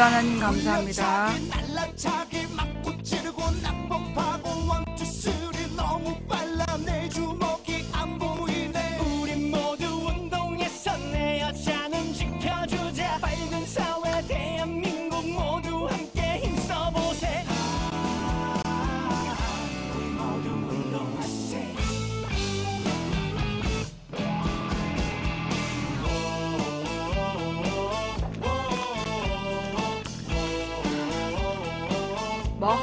하나님 감사합니다. 뭐?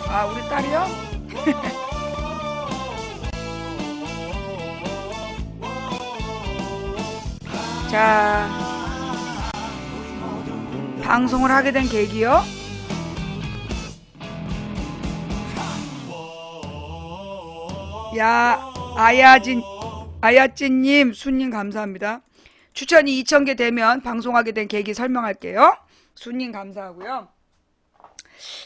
아, 우리 딸이요? 자, 방송을 하게 된 계기요? 야, 아야찐님, 수님 감사합니다. 추천이 2000개 되면 방송하게 된 계기 설명할게요. 수님 감사하고요.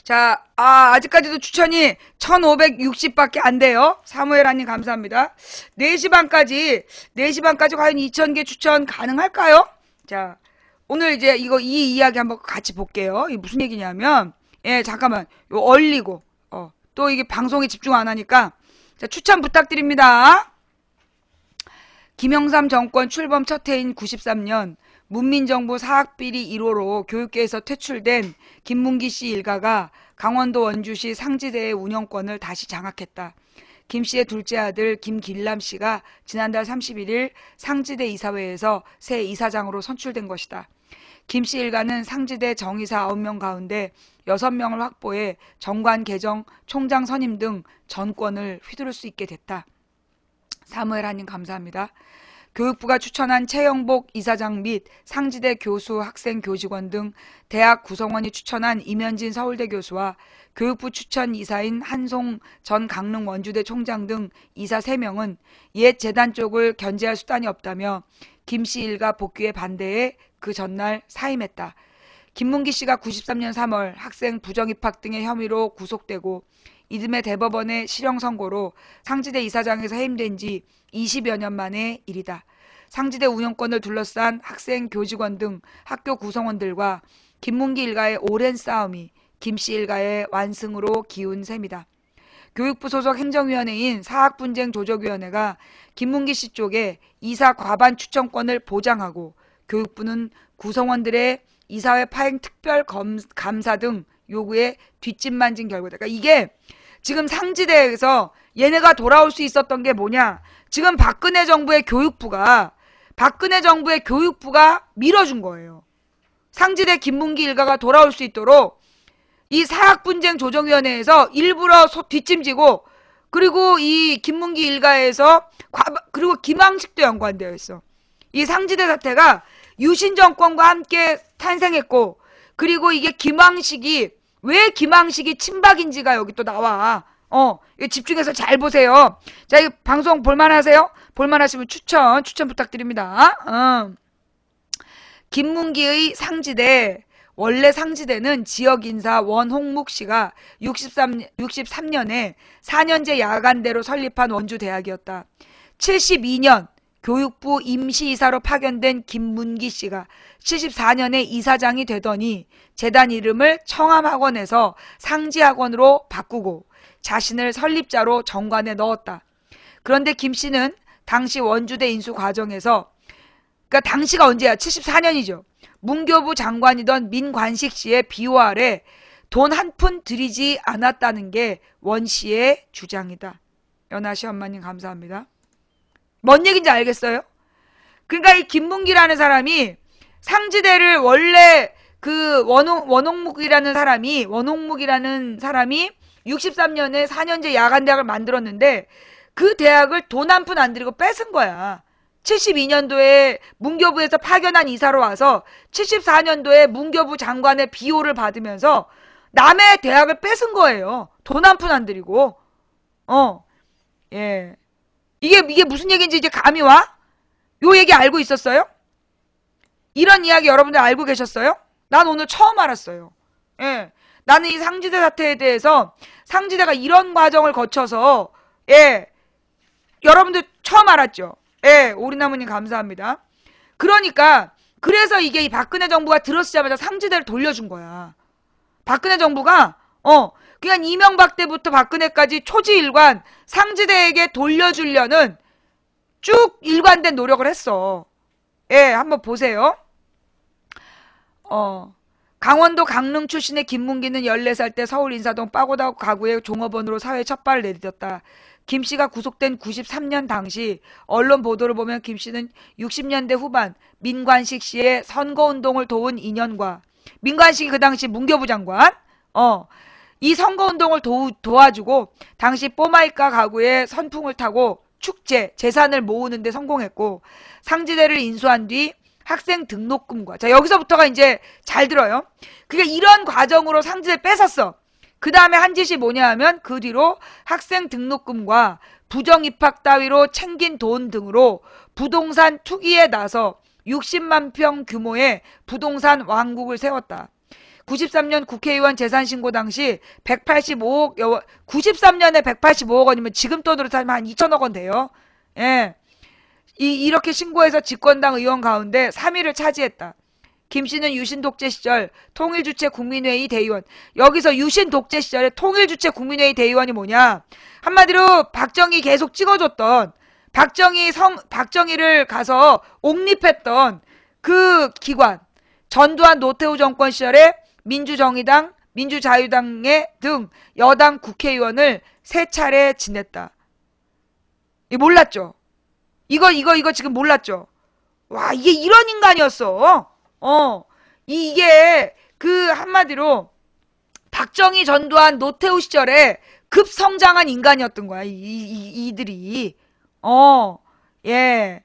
자, 아직까지도 추천이 1560밖에 안 돼요. 사무엘아님 감사합니다. 4시 반까지 과연 2000개 추천 가능할까요? 자, 오늘 이제 이 이야기 한번 같이 볼게요. 이게 무슨 얘기냐면, 예, 잠깐만. 요 얼리고, 또 이게 방송에 집중 안 하니까, 자, 추천 부탁드립니다. 김영삼 정권 출범 첫 해인 93년, 문민정부 사학비리 1호로 교육계에서 퇴출된 김문기 씨 일가가 강원도 원주시 상지대의 운영권을 다시 장악했다. 김 씨의 둘째 아들 김길남 씨가 지난달 31일 상지대 이사회에서 새 이사장으로 선출된 것이다. 김 씨 일가는 상지대 정이사 9명 가운데 6명을 확보해 정관 개정, 총장 선임 등 전권을 휘두를 수 있게 됐다. 사무엘아님 감사합니다. 교육부가 추천한 최영복 이사장 및 상지대 교수, 학생, 교직원 등 대학 구성원이 추천한 임현진 서울대 교수와 교육부 추천 이사인 한송 전 강릉 원주대 총장 등 이사 3명은 옛 재단 쪽을 견제할 수단이 없다며 김씨 일가 복귀에 반대해 그 전날 사임했다. 김문기 씨가 93년 3월 학생 부정입학 등의 혐의로 구속되고 이듬해 대법원의 실형 선고로 상지대 이사장에서 해임된 지 20여 년 만의 일이다. 상지대 운영권을 둘러싼 학생, 교직원 등 학교 구성원들과 김문기 일가의 오랜 싸움이 김씨 일가의 완승으로 기운 셈이다. 교육부 소속 행정위원회인 사학분쟁조정위원회가 김문기 씨 쪽에 이사 과반 추천권을 보장하고 교육부는 구성원들의 이사회 파행 특별 감사 등 요구에 뒷짐 만진 결과다. 그러니까 이게 지금 상지대에서 얘네가 돌아올 수 있었던 게 뭐냐? 지금 박근혜 정부의 교육부가 밀어준 거예요. 상지대 김문기 일가가 돌아올 수 있도록 이 사학분쟁조정위원회에서 일부러 뒷짐지고, 그리고 이 김문기 일가에서 그리고 김황식도 연관되어 있어. 이 상지대 사태가 유신 정권과 함께 탄생했고, 그리고 이게 왜 김황식이 친박인지가 여기 또 나와. 이거 집중해서 잘 보세요. 자, 이 방송 볼만하세요? 볼만하시면 추천 부탁드립니다. 김문기의 상지대, 원래 상지대는 지역인사 원홍묵 씨가 63년에 4년제 야간대로 설립한 원주대학이었다. 72년 교육부 임시이사로 파견된 김문기 씨가 74년에 이사장이 되더니 재단 이름을 청암학원에서 상지학원으로 바꾸고 자신을 설립자로 정관에 넣었다. 그런데 김 씨는 당시 원주대 인수 과정에서, 그러니까 당시가 언제야? 74년이죠. 문교부 장관이던 민관식 씨의 비호 아래 돈 한 푼 들이지 않았다는 게 원 씨의 주장이다. 연아씨 엄마님 감사합니다. 뭔 얘기인지 알겠어요? 그러니까 이 김문기라는 사람이 상지대를 원래 그 원홍묵이라는 사람이 63년에 4년제 야간대학을 만들었는데 그 대학을 돈 한 푼 안 들이고 뺏은 거야. 72년도에 문교부에서 파견한 이사로 와서 74년도에 문교부 장관의 비호를 받으면서 남의 대학을 뺏은 거예요. 돈 한 푼 안 들이고. 예. 이게 무슨 얘기인지 이제 감이 와? 요 얘기 알고 있었어요? 이런 이야기 여러분들 알고 계셨어요? 난 오늘 처음 알았어요. 예. 나는 이 상지대 사태에 대해서 상지대가 이런 과정을 거쳐서, 예. 여러분들 처음 알았죠? 예. 오리나무님 감사합니다. 그러니까 그래서 이게 이 박근혜 정부가 들어서자마자 상지대를 돌려준 거야. 박근혜 정부가 그냥 이명박 때부터 박근혜까지 초지일관 상지대에게 돌려주려는 쭉 일관된 노력을 했어. 예, 한번 보세요. 강원도 강릉 출신의 김문기는 14살 때 서울 인사동 빠고다 가구의 종업원으로 사회 첫 발을 내딛었다. 김 씨가 구속된 93년 당시 언론 보도를 보면 김 씨는 60년대 후반 민관식 씨의 선거운동을 도운 인연과, 민관식이 그 당시 문교부 장관, 이 선거운동을 도와주고 당시 뽀마이카 가구의 선풍을 타고 축제, 재산을 모으는 데 성공했고, 상지대를 인수한 뒤 학생 등록금과, 자 여기서부터가 이제 잘 들어요. 그러니까 이런 과정으로 상지대 뺏었어. 그 다음에 한 짓이 뭐냐 하면 그 뒤로 학생 등록금과 부정입학 따위로 챙긴 돈 등으로 부동산 투기에 나서 60만 평 규모의 부동산 왕국을 세웠다. 93년 국회의원 재산신고 당시 185억, 93년에 185억 원이면 지금 돈으로 따지면 한 2천억 원 돼요. 예. 이렇게 신고해서 집권당 의원 가운데 3위를 차지했다. 김 씨는 유신 독재 시절 통일주체 국민회의 대의원. 여기서 유신 독재 시절에 통일주체 국민회의 대의원이 뭐냐? 한마디로 박정희 계속 찍어줬던, 박정희를 가서 옹립했던 그 기관. 전두환 노태우 정권 시절에 민주정의당, 민주자유당의 등 여당 국회의원을 3차례 지냈다. 이거 몰랐죠? 이거 지금 몰랐죠? 와, 이게 이런 인간이었어. 이게 그 한마디로 박정희, 전두환, 노태우 시절에 급성장한 인간이었던 거야. 이들이. 예.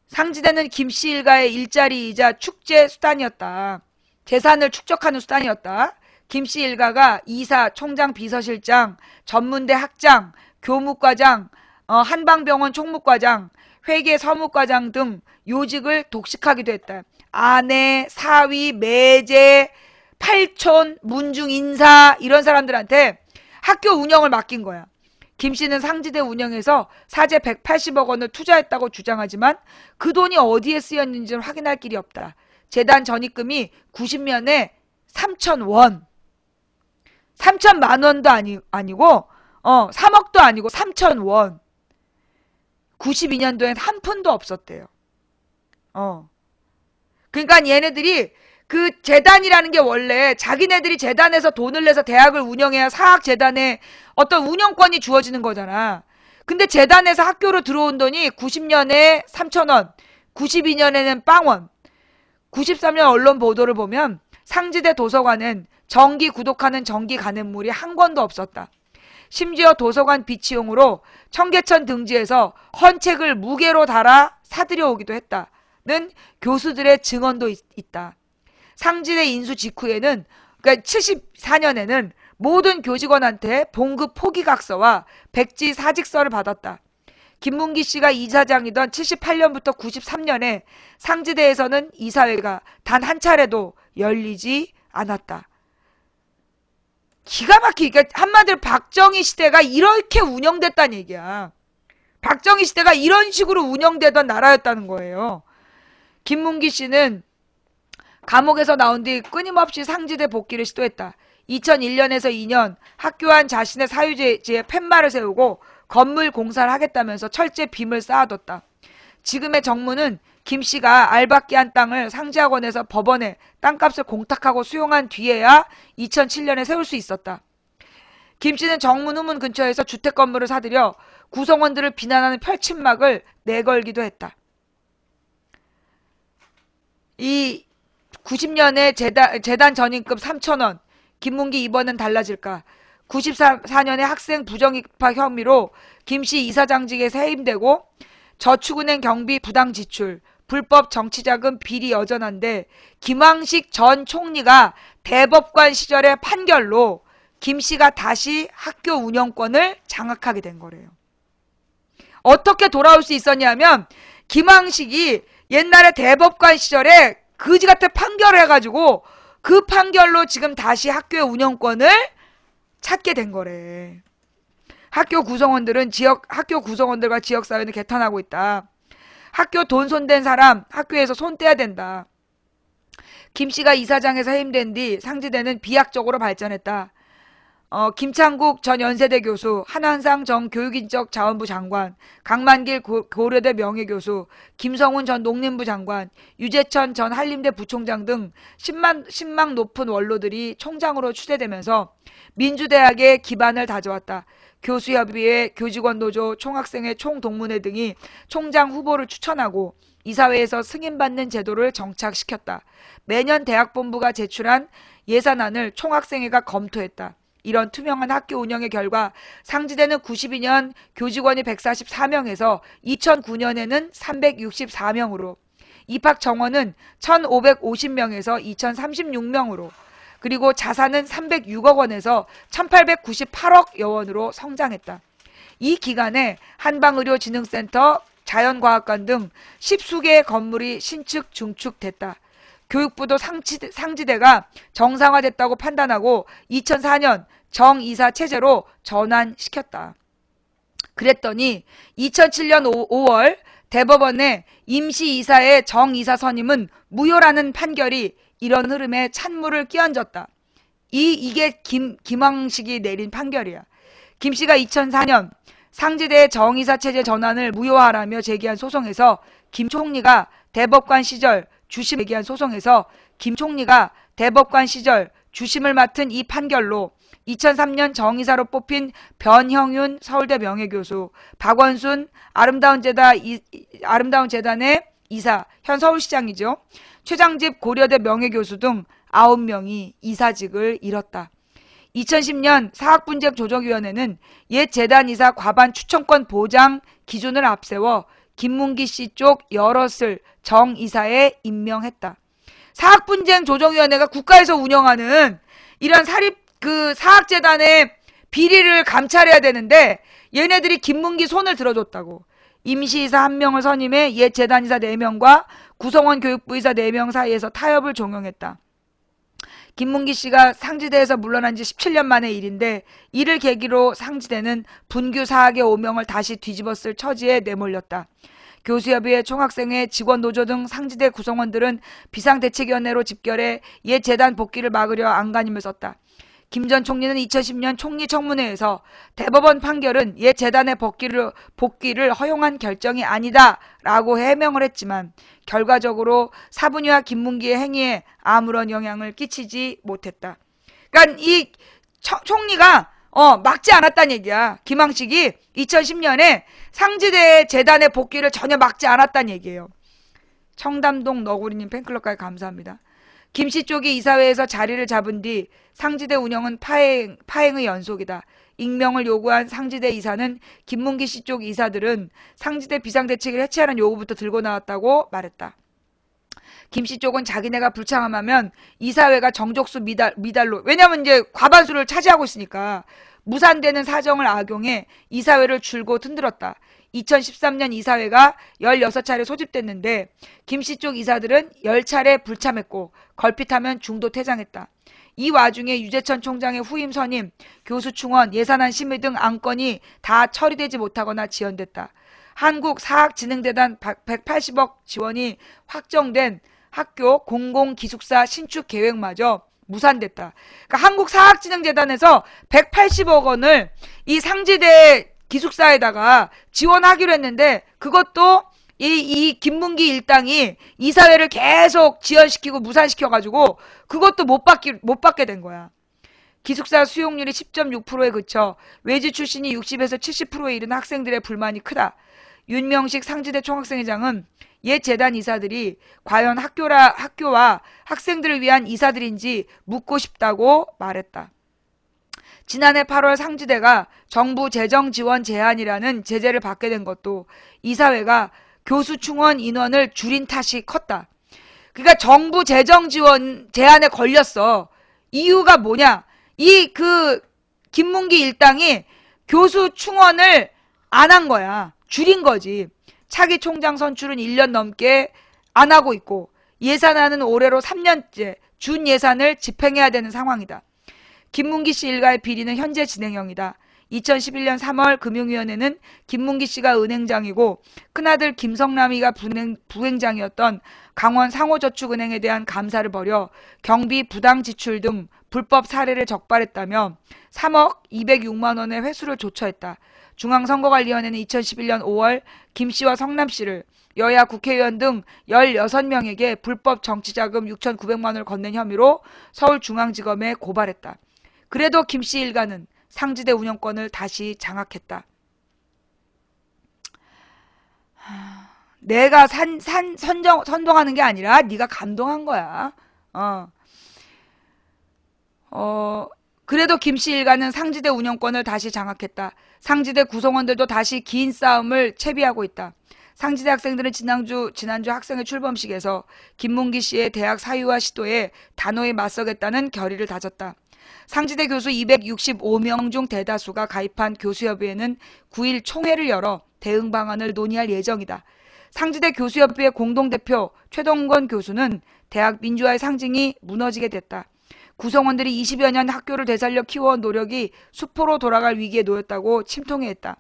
상지대는 김씨 일가의 일자리이자 축제 수단이었다. 재산을 축적하는 수단이었다. 김씨 일가가 이사, 총장, 비서실장, 전문대 학장, 교무과장, 한방병원 총무과장, 회계 서무과장 등 요직을 독식하기도 했다. 아내, 사위, 매제, 팔촌, 문중 인사 이런 사람들한테 학교 운영을 맡긴 거야. 김 씨는 상지대 운영에서 사재 180억 원을 투자했다고 주장하지만 그 돈이 어디에 쓰였는지는 확인할 길이 없다. 재단 전입금이 90년에 3,000원. 3천만 원도 아니고 3억도 아니고 3,000원. 92년도엔 한 푼도 없었대요. 그러니까 얘네들이 그 재단이라는 게 원래 자기네들이 재단에서 돈을 내서 대학을 운영해야 사학재단에 어떤 운영권이 주어지는 거잖아. 근데 재단에서 학교로 들어온 돈이 90년에 3,000원, 92년에는 빵원. 93년 언론 보도를 보면 상지대 도서관엔 정기 구독하는 정기 간행물이 한 권도 없었다. 심지어 도서관 비치용으로 청계천 등지에서 헌책을 무게로 달아 사들여오기도 했다는 교수들의 증언도 있다. 상지대 인수 직후에는, 그러니까 74년에는 모든 교직원한테 봉급 포기각서와 백지 사직서를 받았다. 김문기 씨가 이사장이던 78년부터 93년에 상지대에서는 이사회가 단 한 차례도 열리지 않았다. 기가 막히게, 그러니까 한마디로 박정희 시대가 이렇게 운영됐다는 얘기야. 박정희 시대가 이런 식으로 운영되던 나라였다는 거예요. 김문기 씨는 감옥에서 나온 뒤 끊임없이 상지대 복귀를 시도했다. 2001년에서 2년 학교 안 자신의 사유지에 팻말을 세우고 건물 공사를 하겠다면서 철제 빔을 쌓아뒀다. 지금의 정무는 김 씨가 알박기 한 땅을 상지학원에서 법원에 땅값을 공탁하고 수용한 뒤에야 2007년에 세울 수 있었다. 김 씨는 정문 후문 근처에서 주택 건물을 사들여 구성원들을 비난하는 펼침막을 내걸기도 했다. 이 90년에 재단 전입금 3,000원, 김문기 이번엔 달라질까? 94년에 학생 부정입학 혐의로 김씨 이사장직에 해임되고 저축은행 경비 부당 지출, 불법 정치자금 비리 여전한데 김황식 전 총리가 대법관 시절의 판결로 김씨가 다시 학교 운영권을 장악하게 된 거래요. 어떻게 돌아올 수 있었냐면 김황식이 옛날에 대법관 시절에 거지 같은 판결을 해가지고 그 판결로 지금 다시 학교의 운영권을 찾게 된 거래. 학교 구성원들과 지역사회는 개탄하고 있다. 학교 돈 손댄 사람 학교에서 손 떼야 된다. 김씨가 이사장에서 해임된 뒤 상지대는 비약적으로 발전했다. 김창국 전 연세대 교수, 한한상 전 교육인적 자원부 장관, 강만길 고려대 명예교수, 김성훈 전 농림부 장관, 유재천 전 한림대 부총장 등 10막 높은 원로들이 총장으로 추대되면서 민주대학의 기반을 다져왔다. 교수협의회, 교직원노조, 총학생회, 총동문회 등이 총장 후보를 추천하고 이사회에서 승인받는 제도를 정착시켰다. 매년 대학본부가 제출한 예산안을 총학생회가 검토했다. 이런 투명한 학교 운영의 결과 상지대는 92년 교직원이 144명에서 2009년에는 364명으로, 입학 정원은 1550명에서 2036명으로, 그리고 자산은 306억 원에서 1898억 여원으로 성장했다. 이 기간에 한방의료진흥센터, 자연과학관 등 10수개의 건물이 신축, 중축됐다. 교육부도 상지대가 정상화됐다고 판단하고 2004년 정이사 체제로 전환시켰다. 그랬더니 2007년 5월 대법원의 임시이사의 정이사 선임은 무효라는 판결이 이런 흐름에 찬물을 끼얹었다. 이게 김황식이 내린 판결이야. 김씨가 2004년 상지대의 정이사 체제 전환을 무효하라며 제기한 소송에서 김 총리가 대법관 시절 주심 제기한 소송에서 김 총리가 대법관 시절 주심을 맡은 이 판결로 2003년 정이사로 뽑힌 변형윤 서울대 명예교수, 박원순 아름다운 재단의 이사, 현 서울시장이죠. 최장집 고려대 명예교수 등 9명이 이사직을 잃었다. 2010년 사학분쟁조정위원회는 옛 재단이사 과반 추천권 보장 기준을 앞세워 김문기 씨 쪽 여럿을 정이사에 임명했다. 사학분쟁조정위원회가 국가에서 운영하는 이런 사학재단의 비리를 감찰해야 되는데 얘네들이 김문기 손을 들어줬다고. 임시이사 1명을 선임해 옛 재단이사 4명과 구성원 교육부이사 4명 사이에서 타협을 종용했다. 김문기 씨가 상지대에서 물러난 지 17년 만의 일인데 이를 계기로 상지대는 분규 사학의 오명을 다시 뒤집었을 처지에 내몰렸다. 교수협의회, 총학생회, 직원노조 등 상지대 구성원들은 비상대책위원회로 집결해 옛 재단 복귀를 막으려 안간힘을 썼다. 김 전 총리는 2010년 총리 청문회에서 대법원 판결은 옛 재단의 복귀를 허용한 결정이 아니다라고 해명을 했지만 결과적으로 사분이와 김문기의 행위에 아무런 영향을 끼치지 못했다. 그러니까 이 총리가 막지 않았다는 얘기야. 김황식이 2010년에 상지대 재단의 복귀를 전혀 막지 않았다는 얘기예요. 청담동 너구리님 팬클럽까지 감사합니다. 김씨 쪽이 이사회에서 자리를 잡은 뒤 상지대 운영은 파행의 연속이다. 익명을 요구한 상지대 이사는 김문기 씨 쪽 이사들은 상지대 비상대책을 해체하는 요구부터 들고 나왔다고 말했다. 김씨 쪽은 자기네가 불참하면 이사회가 정족수 미달로, 왜냐면 이제 과반수를 차지하고 있으니까 무산되는 사정을 악용해 이사회를 줄곧 흔들었다. 2013년 이사회가 16차례 소집됐는데 김씨 쪽 이사들은 10차례 불참했고 걸핏하면 중도 퇴장했다. 이 와중에 유재천 총장의 후임 선임, 교수 충원, 예산안 심의 등 안건이 다 처리되지 못하거나 지연됐다. 한국사학진흥재단 180억 지원이 확정된 학교 공공기숙사 신축 계획마저 무산됐다. 그러니까 한국사학진흥재단에서 180억 원을 이 상지대 기숙사에다가 지원하기로 했는데 그것도 이 김문기 일당이 이사회를 계속 지연시키고 무산시켜가지고 그것도 못 받게 된 거야. 기숙사 수용률이 10.6%에 그쳐 외지 출신이 60에서 70%에 이른 학생들의 불만이 크다. 윤명식 상지대 총학생회장은 옛 재단 이사들이 과연 학교와 학생들을 위한 이사들인지 묻고 싶다고 말했다. 지난해 8월 상지대가 정부 재정 지원 제한이라는 제재를 받게 된 것도 이사회가 교수 충원 인원을 줄인 탓이 컸다. 그러니까 정부 재정 지원 제한에 걸렸어. 이유가 뭐냐? 김문기 일당이 교수 충원을 안 한 거야. 줄인 거지. 차기 총장 선출은 1년 넘게 안 하고 있고 예산안은 올해로 3년째 준 예산을 집행해야 되는 상황이다. 김문기 씨 일가의 비리는 현재 진행형이다. 2011년 3월 금융위원회는 김문기 씨가 은행장이고 큰아들 김성남이가 부행장이었던 강원 상호저축은행에 대한 감사를 벌여 경비 부당 지출 등 불법 사례를 적발했다며 3억 206만 원의 회수를 조처했다. 중앙선거관리위원회는 2011년 5월 김 씨와 성남 씨를 여야 국회의원 등 16명에게 불법 정치자금 6,900만 원을 건넨 혐의로 서울중앙지검에 고발했다. 그래도 김 씨 일가는 상지대 운영권을 다시 장악했다. 내가 선동하는 게 아니라 네가 감동한 거야. 그래도 김 씨 일가는 상지대 운영권을 다시 장악했다. 상지대 구성원들도 다시 긴 싸움을 채비하고 있다. 상지대 학생들은 지난주 학생회 출범식에서 김문기 씨의 대학 사유화 시도에 단호히 맞서겠다는 결의를 다졌다. 상지대 교수 265명 중 대다수가 가입한 교수협의회는 9일 총회를 열어 대응 방안을 논의할 예정이다. 상지대 교수협의회 공동대표 최동건 교수는 대학 민주화의 상징이 무너지게 됐다. 구성원들이 20여 년 학교를 되살려 키워온 노력이 수포로 돌아갈 위기에 놓였다고 침통해했다.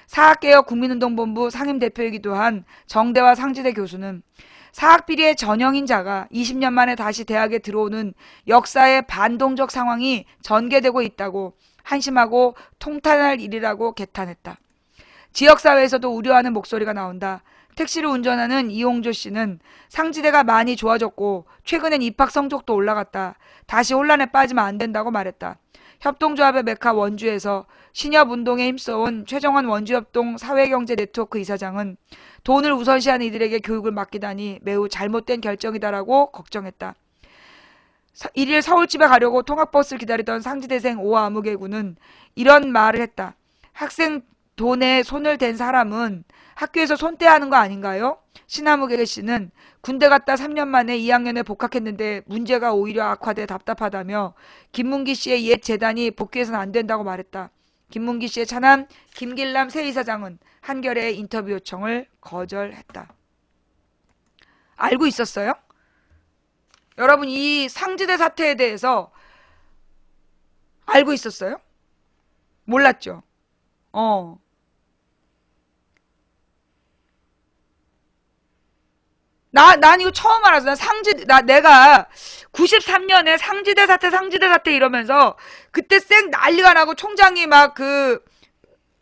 사학개혁 국민운동본부 상임대표이기도 한 정대화 상지대 교수는 사학비리의 전형인 자가 20년 만에 다시 대학에 들어오는 역사의 반동적 상황이 전개되고 있다고 한심하고 통탄할 일이라고 개탄했다. 지역사회에서도 우려하는 목소리가 나온다. 택시를 운전하는 이용조 씨는 상지대가 많이 좋아졌고 최근엔 입학 성적도 올라갔다. 다시 혼란에 빠지면 안 된다고 말했다. 협동조합의 메카 원주에서 신협운동에 힘써온 최정원 원주협동 사회경제네트워크 이사장은 돈을 우선시하는 이들에게 교육을 맡기다니 매우 잘못된 결정이다라고 걱정했다. 1일 서울집에 가려고 통학버스를 기다리던 상지대생 오아무개군은 이런 말을 했다. 학생 돈에 손을 댄 사람은 학교에서 손 떼야 하는 거 아닌가요? 신아무개 씨는 군대 갔다 3년 만에 2학년에 복학했는데 문제가 오히려 악화돼 답답하다며 김문기 씨의 옛 재단이 복귀해서는 안 된다고 말했다. 김문기 씨의 차남 김길남 새 이사장은 한겨레의 인터뷰 요청을 거절했다. 알고 있었어요? 여러분 이 상지대 사태에 대해서 알고 있었어요? 몰랐죠? 난 이거 처음 알았어. 내가 93년에 상지대 사태 이러면서 그때 쌩 난리가 나고 총장이 막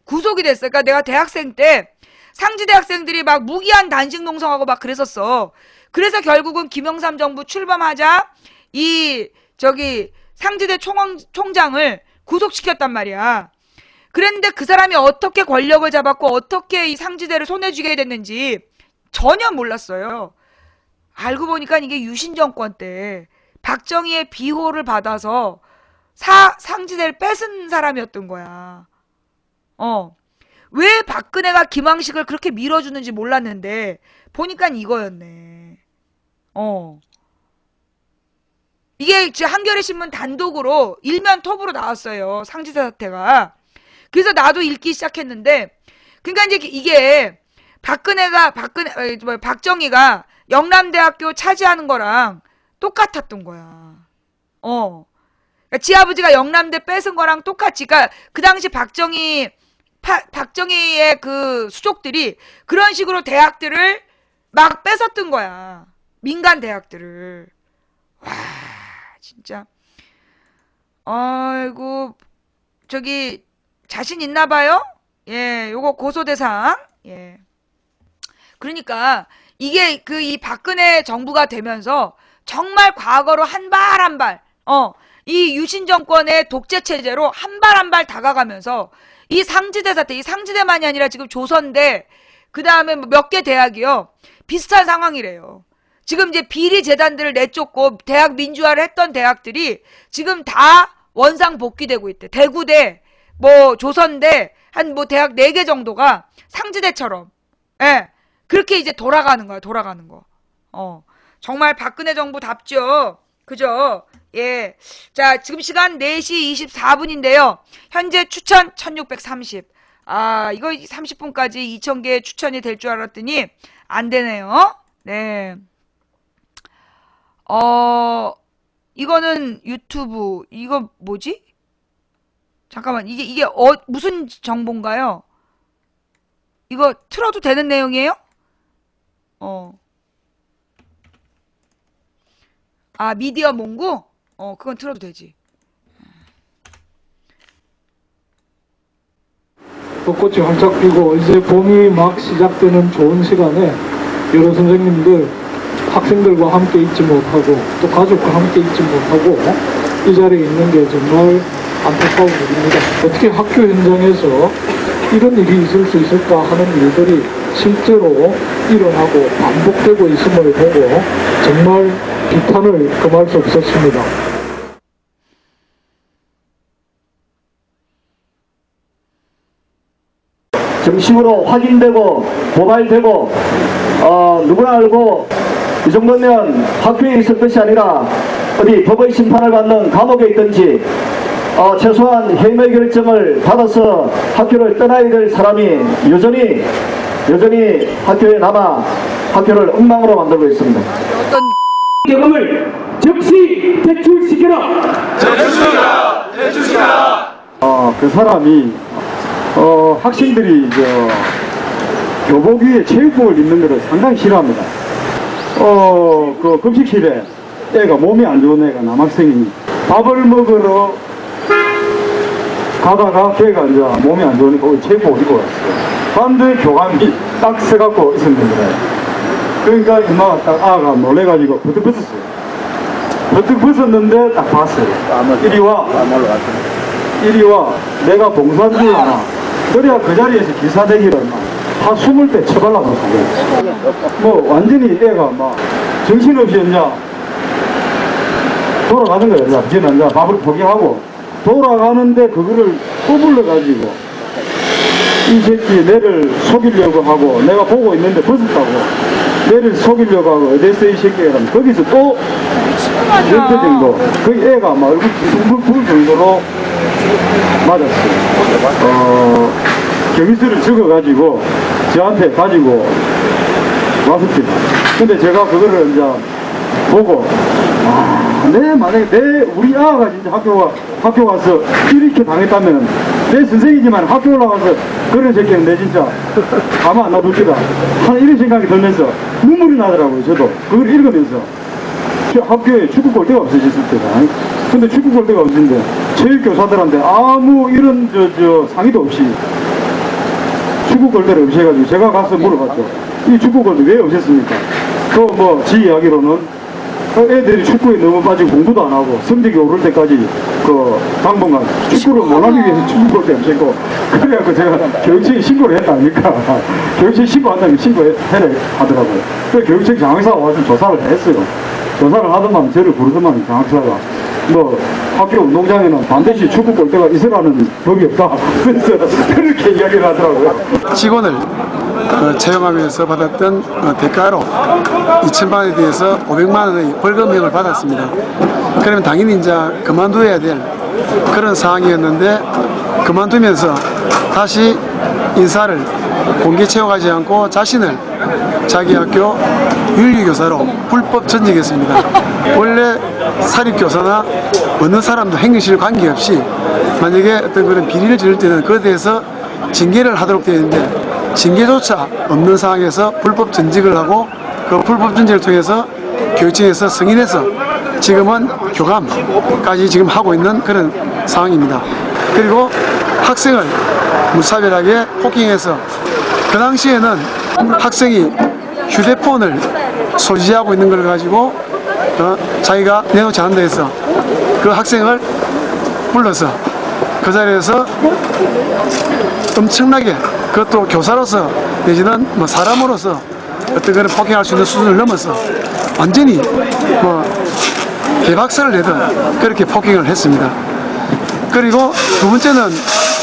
구속이 됐어. 그러니까 내가 대학생 때 상지대 학생들이 막 무기한 단식 농성하고 막 그랬었어. 그래서 결국은 김영삼 정부 출범하자 상지대 총장을 구속시켰단 말이야. 그랬는데 그 사람이 어떻게 권력을 잡았고 어떻게 이 상지대를 손에 쥐게 됐는지 전혀 몰랐어요. 알고 보니까 이게 유신 정권 때 박정희의 비호를 받아서 상지대를 뺏은 사람이었던 거야. 왜 박근혜가 김황식을 그렇게 밀어주는지 몰랐는데 보니까 이거였네. 이게 한겨레 신문 단독으로 일면 톱으로 나왔어요. 상지대 사태가. 그래서 나도 읽기 시작했는데, 그러니까 이제 이게 박정희가 영남대학교 차지하는 거랑 똑같았던 거야. 그러니까 지 아버지가 영남대 뺏은 거랑 똑같이, 그러니까 그 당시 박정희의 그 수족들이 그런 식으로 대학들을 막 뺏었던 거야. 민간 대학들을. 와, 진짜. 아이고, 자신 있나 봐요? 예, 요거 고소대상. 예. 그러니까 이게 이 박근혜 정부가 되면서 정말 과거로 한 발, 이 유신 정권의 독재 체제로 한 발 다가가면서 이 상지대 사태, 이 상지대만이 아니라 지금 조선대, 그 다음에 몇 개 대학이요. 비슷한 상황이래요. 지금 이제 비리 재단들을 내쫓고 대학 민주화를 했던 대학들이 지금 다 원상 복귀되고 있대. 대구대, 조선대, 대학 4개 정도가 상지대처럼. 예. 그렇게 이제 돌아가는 거야, 돌아가는 거. 정말 박근혜 정부답죠. 그죠? 예. 자, 지금 시간 4시 24분인데요. 현재 추천 1630. 이거 30분까지 2000개 추천이 될 줄 알았더니 안 되네요. 네. 이거는 유튜브, 이거 뭐지? 잠깐만, 이게 무슨 정보인가요? 이거 틀어도 되는 내용이에요? 미디어 몽구? 그건 틀어도 되지. 벚꽃이 활짝 피고 이제 봄이 막 시작되는 좋은 시간에 여러 선생님들 학생들과 함께 있지 못하고 또 가족과 함께 있지 못하고 이 자리에 있는 게 정말 안타까운 일입니다. 어떻게 학교 현장에서 이런 일이 있을 수 있을까 하는 일들이 실제로 일어나고 반복되고 있음을 보고 정말 비탄을 금할 수 없었습니다. 정식으로 확인되고 고발되고 누구나 알고 이 정도면 학교에 있을 것이 아니라 어디 법의 심판을 받는 감옥에 있든지 최소한 해임의 결정을 받아서 학교를 떠나야 될 사람이 여전히 학교에 남아 학교를 엉망으로 만들고 있습니다. 어떤 경험을 즉시 퇴출시켜라. 퇴출시켜라. 그 사람이 학생들이 교복 위에 체육복을 입는 것을 상당히 싫어합니다. 그 급식실에 애가 몸이 안 좋은 애가 남학생이 밥을 먹으러 가다가 걔가 이제 몸이 안 좋으니까 체육복을 입고 왔어요. 반대 교감이 딱 서갖고 있었는데 그러니까 이마가 딱 아가 놀래가지고 버뜩 벗었어요. 버뜩 벗었는데 딱 봤어요. 이리 와 내가 봉사한 줄 알아. 그래야 그 자리에서 기사대기를 다 20대 쳐발라봤어요. 뭐 완전히 애가 막 정신없이 이제 돌아가는 거예요. 이제는 이제 밥을 포기하고 돌아가는데 그거를 꼬불러가지고 이 새끼 내를 속이려고 하고 내가 보고 있는데 벗었다고 내를 속이려고 하고 어디서 이 새끼가 거기서 또 몇 대 정도 그 애가 막 얼굴 둥글 부을 정도로 맞았어요. 경위서를 적어가지고 저한테 가지고 왔습니다. 근데 제가 그거를 이제 보고 만약에 우리 아가 진짜 학교 가서 이렇게 당했다면 내 선생이지만 학교 올라가서 그런 새끼는 내 진짜 가만 안 놔둘 거다 하는 이런 생각이 들면서 눈물이 나더라고요. 저도 그걸 읽으면서 학교에 축구 골대가 없어졌을 때다. 근데 축구 골대가 없는데 체육교사들한테 아무 이런 상의도 없이 축구 골대를 없애가지고 제가 가서 물어봤죠. 이 축구 골대 왜 없앴습니까? 그 지 이야기로는 애들이 축구에 너무 빠지고 공부도 안 하고 성적이 오를 때까지 당분간 축구를 못하기 위해서 축구 골대 없앴고 그래갖고 제가 교육청에 신고를 했다 아닙니까? 교육청에 신고한다면 신고해라 하더라고요. 그래서 교육청 장학사가 와서 조사를 했어요. 조사를 하더만 저를 부르더만 장학사가 학교 운동장에는 반드시 축구 골대가 있으라는 법이 없다. 그래서 그렇게 이야기를 하더라고요. 직원을 채용하면서 받았던 대가로 2천만 원에 대해서 500만 원의 벌금형을 받았습니다. 그러면 당연히 이제 그만둬야 될 그런 상황이었는데 그만두면서 다시 인사를 공개 채용하지 않고 자신을 자기 학교 윤리교사로 불법 전직했습니다. 원래 사립교사나 어느 사람도 행정실 관계없이 만약에 어떤 그런 비리를 저질 때는 그에 대해서 징계를 하도록 되어 있는데 징계조차 없는 상황에서 불법 전직을 하고 그 불법 전직을 통해서 교육청에서 승인해서 지금은 교감까지 지금 하고 있는 그런 상황입니다. 그리고 학생을 무차별하게 폭행해서 그 당시에는 학생이 휴대폰을 소지하고 있는 걸 가지고 자기가 내놓지 않는다 해서 그 학생을 불러서 그 자리에서 엄청나게 그것도 교사로서 내지는 사람으로서 어떤 그런 폭행할 수 있는 수준을 넘어서 완전히 대박살을 내던 그렇게 폭행을 했습니다. 그리고 두 번째는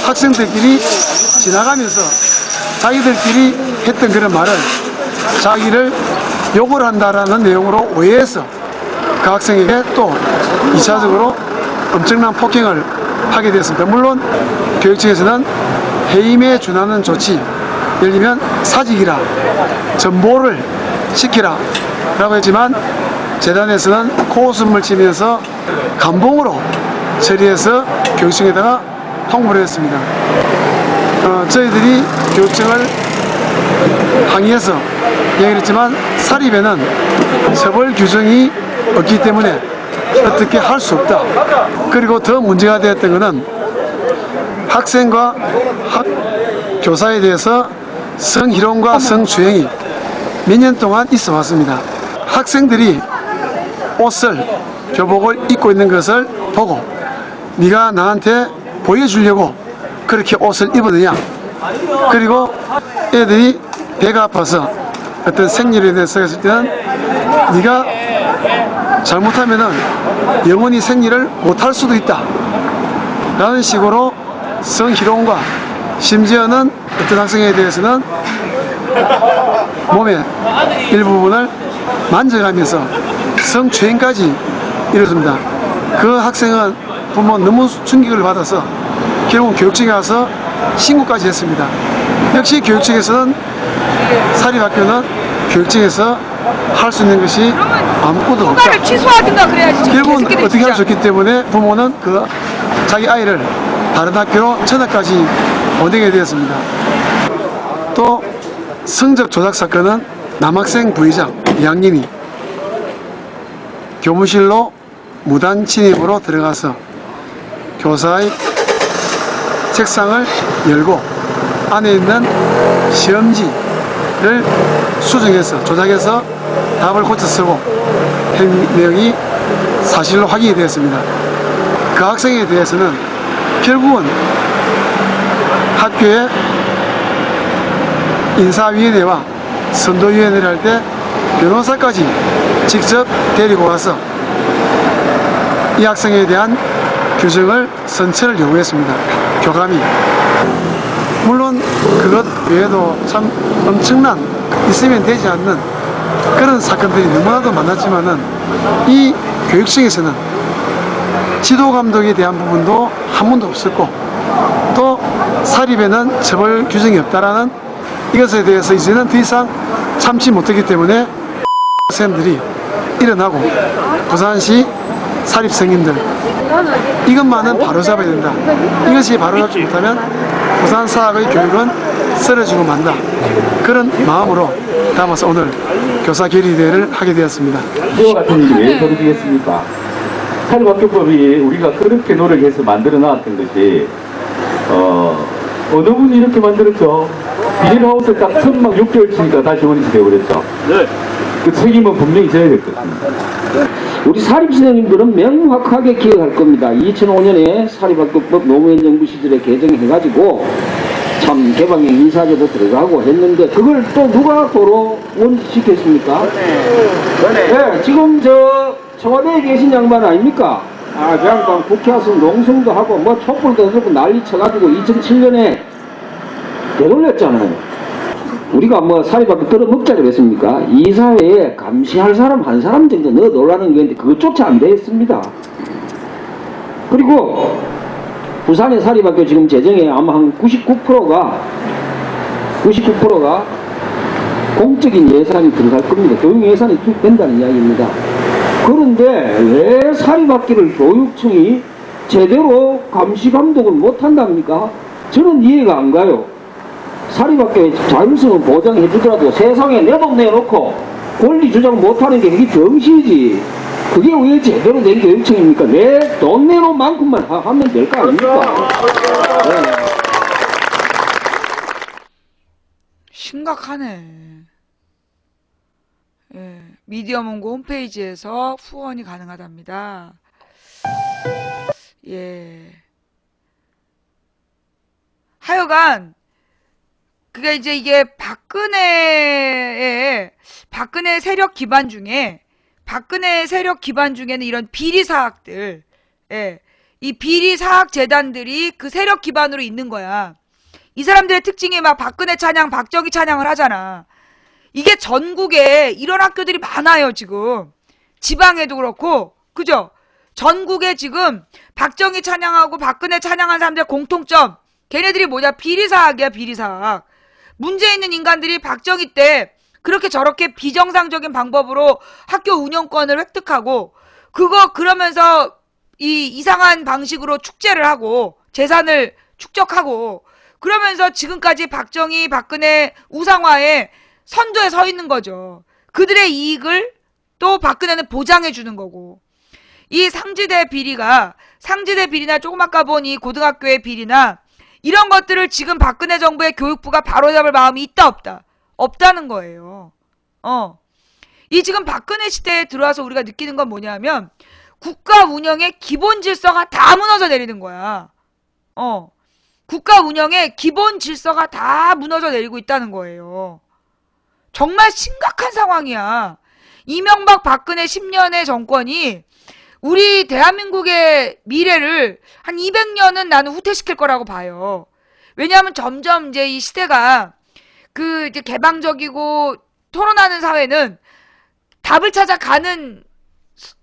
학생들끼리 지나가면서 자기들끼리 했던 그런 말을 자기를 욕을 한다라는 내용으로 오해해서 그 학생에게 또 2차적으로 엄청난 폭행을 하게 됐습니다. 물론 교육청에서는 해임에 준하는 조치, 예를 들면 사직이라 전보를 시키라 라고 했지만 재단에서는 코웃음을 치면서 감봉으로 처리해서 교육청에다가 통보를 했습니다. 저희들이 교육청을 항의해서 얘기를 했지만 사립에는 처벌 규정이 없기 때문에 어떻게 할 수 없다. 그리고 더 문제가 되었던 것은 학생과 교사에 대해서 성희롱과 성추행이 몇 년 동안 있어 왔습니다. 학생들이 옷을, 교복을 입고 있는 것을 보고 네가 나한테 보여주려고 그렇게 옷을 입었느냐. 그리고 애들이 배가 아파서 어떤 생리에 대해서 했을 때는 네가 잘못하면은 영원히 생리를 못할 수도 있다 라는 식으로 성희롱과 심지어는 어떤 학생에 대해서는 몸의 일부분을 만져가면서 성추행까지 이루어집니다. 그 학생은 부모 너무 충격을 받아서 결국 교육청에 가서 신고까지 했습니다. 역시 교육청에서는 사립학교는 교육청에서 할 수 있는 것이 아무것도 없다. 허가를 취소하든가 그래야지. 결국은 어떻게 할 수 없기 때문에 부모는 그 자기 아이를 다른 학교로 전학까지 보내게 되었습니다. 또 성적 조작 사건은 남학생 부의장 2학년이 교무실로 무단 침입으로 들어가서 교사의 책상을 열고 안에 있는 시험지를 수정해서 조작해서 답을 고쳐 쓰고 한 내용이 사실로 확인이 되었습니다. 그 학생에 대해서는 결국은 학교의 인사위원회와 선도위원회를 할 때 변호사까지 직접 데리고 와서 이 학생에 대한 규정을 선처를 요구했습니다. 교감이. 물론 그것 외에도 참 엄청난 있으면 되지 않는 그런 사건들이 너무나도 많았지만은 이 교육청에서는 지도 감독에 대한 부분도 한 번도 없었고 또 사립에는 처벌 규정이 없다라는 이것에 대해서 이제는 더 이상 참지 못하기 때문에 학생들이 일어나고 부산시 사립성인들 이것만은 바로잡아야 된다. 이것이 바로잡지 못하면 부산사학의 교육은 쓰러지고 만다. 그런 마음으로 담아서 오늘 교사 결의대회를 하게 되었습니다. 이와 같은 일이 왜 벌어지겠습니까? 사립학교법이 우리가 그렇게 노력해서 만들어 놨던 것이 어느 분이 이렇게 만들었죠? 비닐하우스 딱 천막 6개월 치니까 다시 원위치 되어버렸죠? 네. 그 책임은 분명히 져야 될 것입니다. 우리 사립시장님들은 명확하게 기억할 겁니다. 2005년에 사립학교법 노무현 정부 시절에 개정해가지고 참 개방형 인사제도 들어가고 했는데 그걸 또 누가 도로 원시시켰습니까? 네, 지금 저 청와대에 계신 양반 아닙니까? 아, 그 양반 국회 와서 농성도 하고 뭐 촛불도 들고 난리 쳐가지고 2007년에 되돌렸잖아요. 우리가 뭐 사립학교 끌어먹자 그랬습니까? 이 사회에 감시할 사람 한 사람 정도 넣어놓으라는 게 그것조차 안 되었습니다. 그리고 부산의 사립학교 지금 재정에 아마 한 99%가 공적인 예산이 들어갈 겁니다. 교육 예산이 투입된다는 이야기입니다. 그런데 왜 사립학교를 교육청이 제대로 감시 감독을 못한답니까? 저는 이해가 안 가요. 사립학교의 자율성을 보장해 주더라도 세상에 내 돈 내놓고 권리 주장 못하는 게 그게 병신이지. 그게 왜 제대로 된 교육청입니까? 내 돈 내놓은 만큼만 하면 될 거 아닙니까? 네. 심각하네. 예, 미디어문고 홈페이지에서 후원이 가능하답니다. 예. 하여간 그게 이제 이게 박근혜 세력 기반 중에는 이런 비리 사학들, 예, 이 비리 사학 재단들이 그 세력 기반으로 있는 거야. 이 사람들의 특징이 막 박근혜 찬양, 박정희 찬양을 하잖아. 이게 전국에 이런 학교들이 많아요, 지금. 지방에도 그렇고, 그죠? 전국에 지금 박정희 찬양하고 박근혜 찬양한 사람들의 공통점, 걔네들이 뭐냐? 비리사학이야, 비리사학. 문제 있는 인간들이 박정희 때 그렇게 저렇게 비정상적인 방법으로 학교 운영권을 획득하고, 그러면서 이 이상한 방식으로 축제를 하고, 재산을 축적하고 그러면서 지금까지 박정희, 박근혜, 우상화의 선두에 서 있는 거죠. 그들의 이익을 또 박근혜는 보장해 주는 거고. 이 상지대 비리나 조금 아까 본 이 고등학교의 비리나 이런 것들을 지금 박근혜 정부의 교육부가 바로잡을 마음이 있다 없다? 없다는 거예요. 이 지금 박근혜 시대에 들어와서 우리가 느끼는 건 뭐냐면 국가 운영의 기본 질서가 다 무너져 내리는 거야. 국가 운영의 기본 질서가 다 무너져 내리고 있다는 거예요. 정말 심각한 상황이야. 이명박 박근혜 10년의 정권이 우리 대한민국의 미래를 한 200년은 나는 후퇴시킬 거라고 봐요. 왜냐하면 점점 이제 이 시대가 그 이제 개방적이고 토론하는 사회는 답을 찾아가는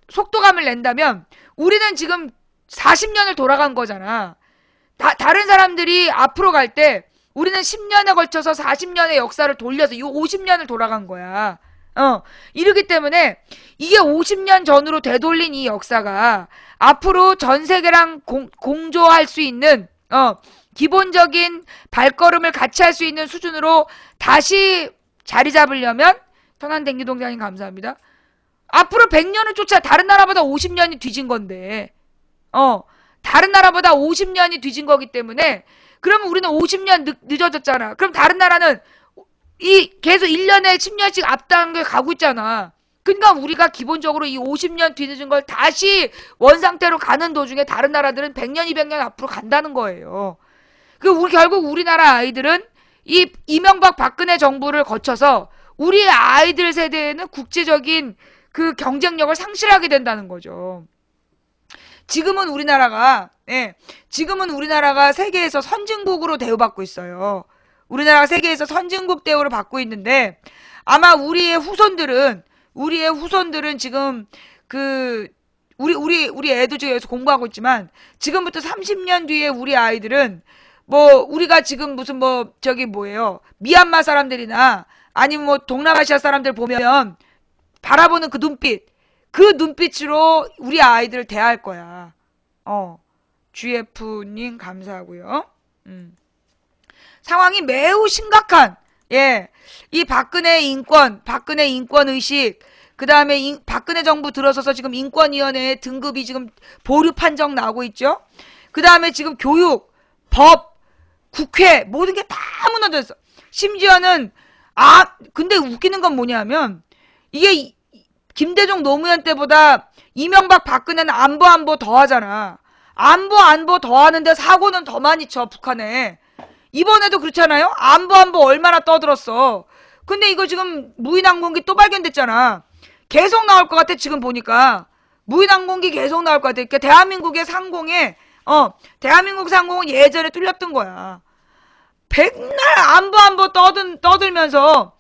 속도감을 낸다면 우리는 지금 40년을 돌아간 거잖아. 다른 사람들이 앞으로 갈 때 우리는 10년에 걸쳐서 40년의 역사를 돌려서 이 50년을 돌아간 거야. 이러기 때문에 이게 50년 전으로 되돌린 이 역사가 앞으로 전 세계랑 공조할 수 있는 기본적인 발걸음을 같이 할 수 있는 수준으로 다시 자리 잡으려면 천안댕기동장님 감사합니다. 앞으로 100년을 쫓아 다른 나라보다 50년이 뒤진 건데 다른 나라보다 50년이 뒤진 거기 때문에 그러면 우리는 50년 늦어졌잖아. 그럼 다른 나라는 계속 1년에 10년씩 앞당겨 가고 있잖아. 그러니까 우리가 기본적으로 이 50년 뒤늦은 걸 다시 원상태로 가는 도중에 다른 나라들은 100년, 200년 앞으로 간다는 거예요. 결국 우리나라 아이들은 이 이명박 박근혜 정부를 거쳐서 우리 아이들 세대에는 국제적인 그 경쟁력을 상실하게 된다는 거죠. 지금은 우리나라가 세계에서 선진국으로 대우받고 있어요. 우리나라가 세계에서 선진국 대우를 받고 있는데 아마 우리의 후손들은 지금 우리 애도 지금 여기서 공부하고 있지만 지금부터 30년 뒤에 우리 아이들은 우리가 지금 무슨 미얀마 사람들이나 아니면 동남아시아 사람들 보면 바라보는 그 눈빛으로 우리 아이들을 대할 거야. GF님 감사하고요. 상황이 매우 심각한, 이 박근혜 인권 의식, 그 다음에 박근혜 정부 들어서서 지금 인권위원회 등급이 지금 보류 판정 나오고 있죠. 그 다음에 지금 교육, 법, 국회, 모든 게 다 무너졌어. 심지어는, 근데 웃기는 건 뭐냐면, 이게 김대중 노무현 때보다 이명박 박근혜는 안보 더 하잖아. 안보 더 하는데 사고는 더 많이 쳐, 북한에. 이번에도 그렇잖아요? 안보 얼마나 떠들었어. 근데 이거 지금 무인항공기 또 발견됐잖아. 계속 나올 것 같아, 지금 보니까. 무인항공기 계속 나올 것 같아. 그러니까 대한민국의 상공에, 대한민국 상공은 예전에 뚫렸던 거야. 백날 안보 떠들면서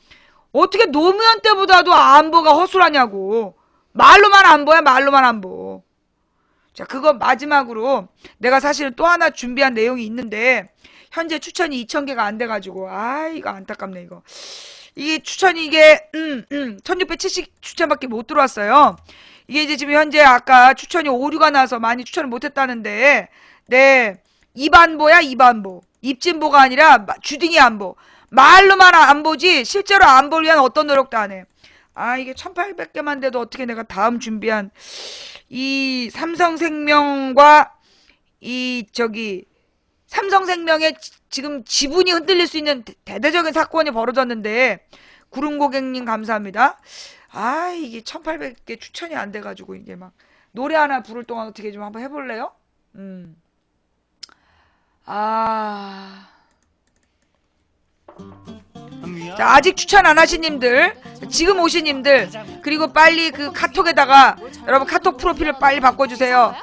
어떻게 노무현 때보다도 안보가 허술하냐고. 말로만 안보야, 말로만 안보. 자, 그거 마지막으로 내가 사실은 또 하나 준비한 내용이 있는데 현재 추천이 2,000개가 안 돼가지고 이거 안타깝네 이거. 이게 추천이 이게 1670 추천밖에 못 들어왔어요. 이게 이제 지금 현재 아까 추천이 오류가 나서 많이 추천을 못했다는데 입안보야 입안보. 입진보가 아니라 주둥이 안보. 말로만 안보지 실제로 안보를 위한 어떤 노력도 안 해. 이게 1800개만 돼도 어떻게 내가 다음 준비한 이 삼성생명과 삼성생명의 지금 지분이 흔들릴 수 있는 대대적인 사건이 벌어졌는데 구름고객님 감사합니다. 이게 1800개 추천이 안 돼가지고 이게 막 노래 하나 부를 동안 어떻게 좀 한번 해볼래요? 자, 아직 추천 안 하신 님들, 지금 오신 님들, 그리고 빨리 그 카톡에다가 여러분 카톡 프로필을 빨리 바꿔주세요.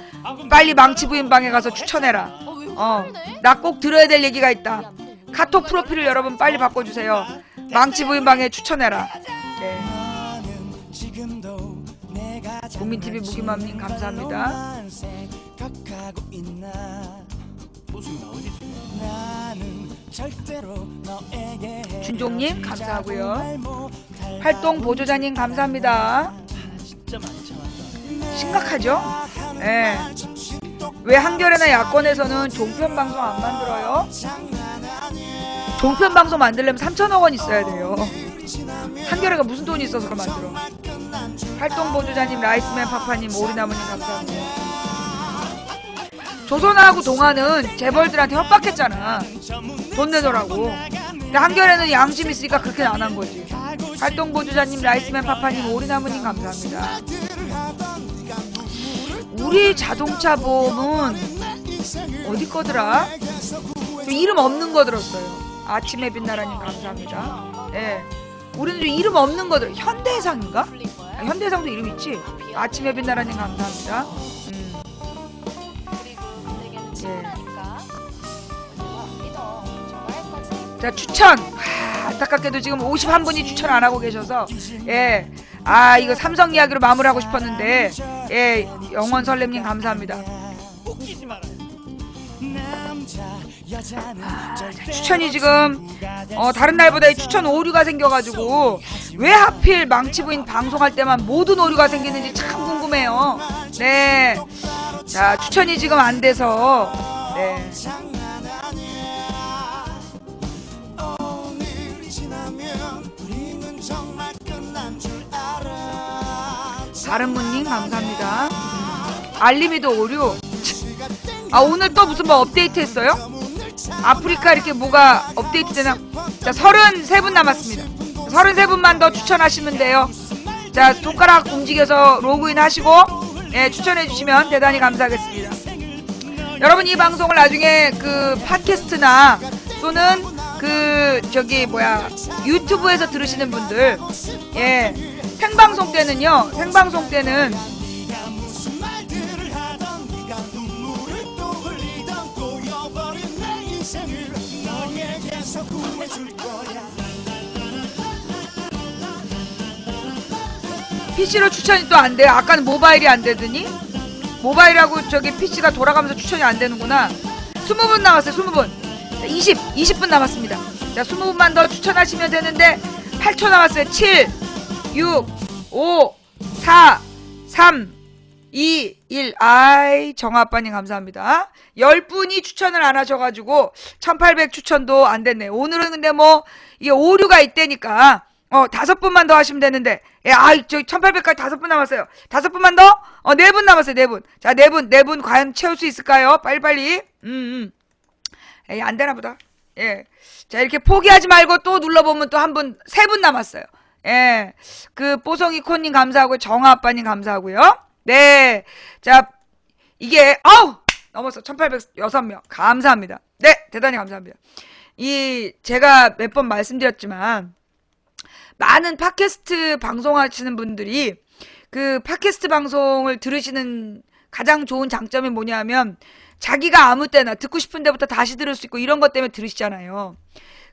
빨리 망치부인방에 가서 추천해라. 나 꼭 들어야 될 얘기가 있다. 카톡 프로필을 여러분 빨리 바꿔주세요. 망치부인방에 추천해라. 네. 국민TV 무기맘님 감사합니다. 준종님 감사하고요. 활동 보조자님 감사합니다. 심각하죠? 네. 왜 한겨레나 야권에서는 종편 방송 안 만들어요? 종편 방송 만들려면 3천억 원 있어야 돼요. 한겨레가 무슨 돈이 있어서 그걸 만들어. 활동보조자님, 라이스맨 파파님, 오리나무님 감사합니다. 조선하고 동아는 재벌들한테 협박했잖아. 돈 내놓으라고. 근데 한겨레는 양심 있으니까 그렇게 안 한 거지. 활동보조자님, 라이스맨 파파님, 오리나무님 감사합니다. 우리 자동차 보험은 어디 거더라? 저 이름 없는 거 들었어요. 아침에 빛나라님 감사합니다. 예. 우리는 좀 이름 없는 거들. 현대해상인가? 아, 현대해상도 이름 있지? 아침에 빛나라님 감사합니다. 예. 자, 추천. 안타깝게도 지금 51분이 추천 안 하고 계셔서, 예. 아, 이거 삼성 이야기로 마무리하고 싶었는데, 예. 영원 설렘님 감사합니다. 추천이 지금 다른 날보다 추천 오류가 생겨가지고 왜 하필 망치부인 방송할 때만 모든 오류가 생기는지 참 궁금해요. 네, 자 추천이 지금 안 돼서 네. 다른분님 감사합니다. 알림이도 오류. 아 오늘 또 무슨 뭐 업데이트 했어요? 아프리카 이렇게 뭐가 업데이트 되나? 자 33분 남았습니다. 33분만 더 추천하시면 돼요. 자 손가락 움직여서 로그인 하시고 예, 추천해 주시면 대단히 감사하겠습니다. 여러분 이 방송을 나중에 그 팟캐스트나 또는 그 저기 뭐야 유튜브에서 들으시는 분들 예 생방송 때는 PC로 추천이 또 안 돼요. 아까는 모바일이 안 되더니 모바일하고 저기 PC가 돌아가면서 추천이 안 되는구나. 20분 남았어요. 20분. 20분 남았습니다. 자, 20분만 더 추천하시면 되는데 8초 남았어요. 7 6 5 4 3 2 1 아이 정아빠님 감사합니다. 10분이 추천을 안 하셔가지고 1800 추천도 안 됐네. 오늘은 근데 뭐 이게 오류가 있다니까 5분만 더 하시면 되는데 예, 저 1800까지 5분 남았어요. 5분만 더? 4분 남았어요. 4분. 자 4분 과연 채울 수 있을까요? 빨리빨리. 에이 안 되나 보다. 예. 자 이렇게 포기하지 말고 또 눌러보면 또 한 분 3분 남았어요. 예. 그 뽀송이 코님 감사하고요. 정아아빠님 감사하고요. 네. 자 이게 넘었어. 1806명 감사합니다. 네 대단히 감사합니다. 제가 몇 번 말씀드렸지만 많은 팟캐스트 방송하시는 분들이 그 팟캐스트 방송을 들으시는 가장 좋은 장점이 뭐냐면 자기가 아무 때나 듣고 싶은 데부터 다시 들을 수 있고 이런 것 때문에 들으시잖아요.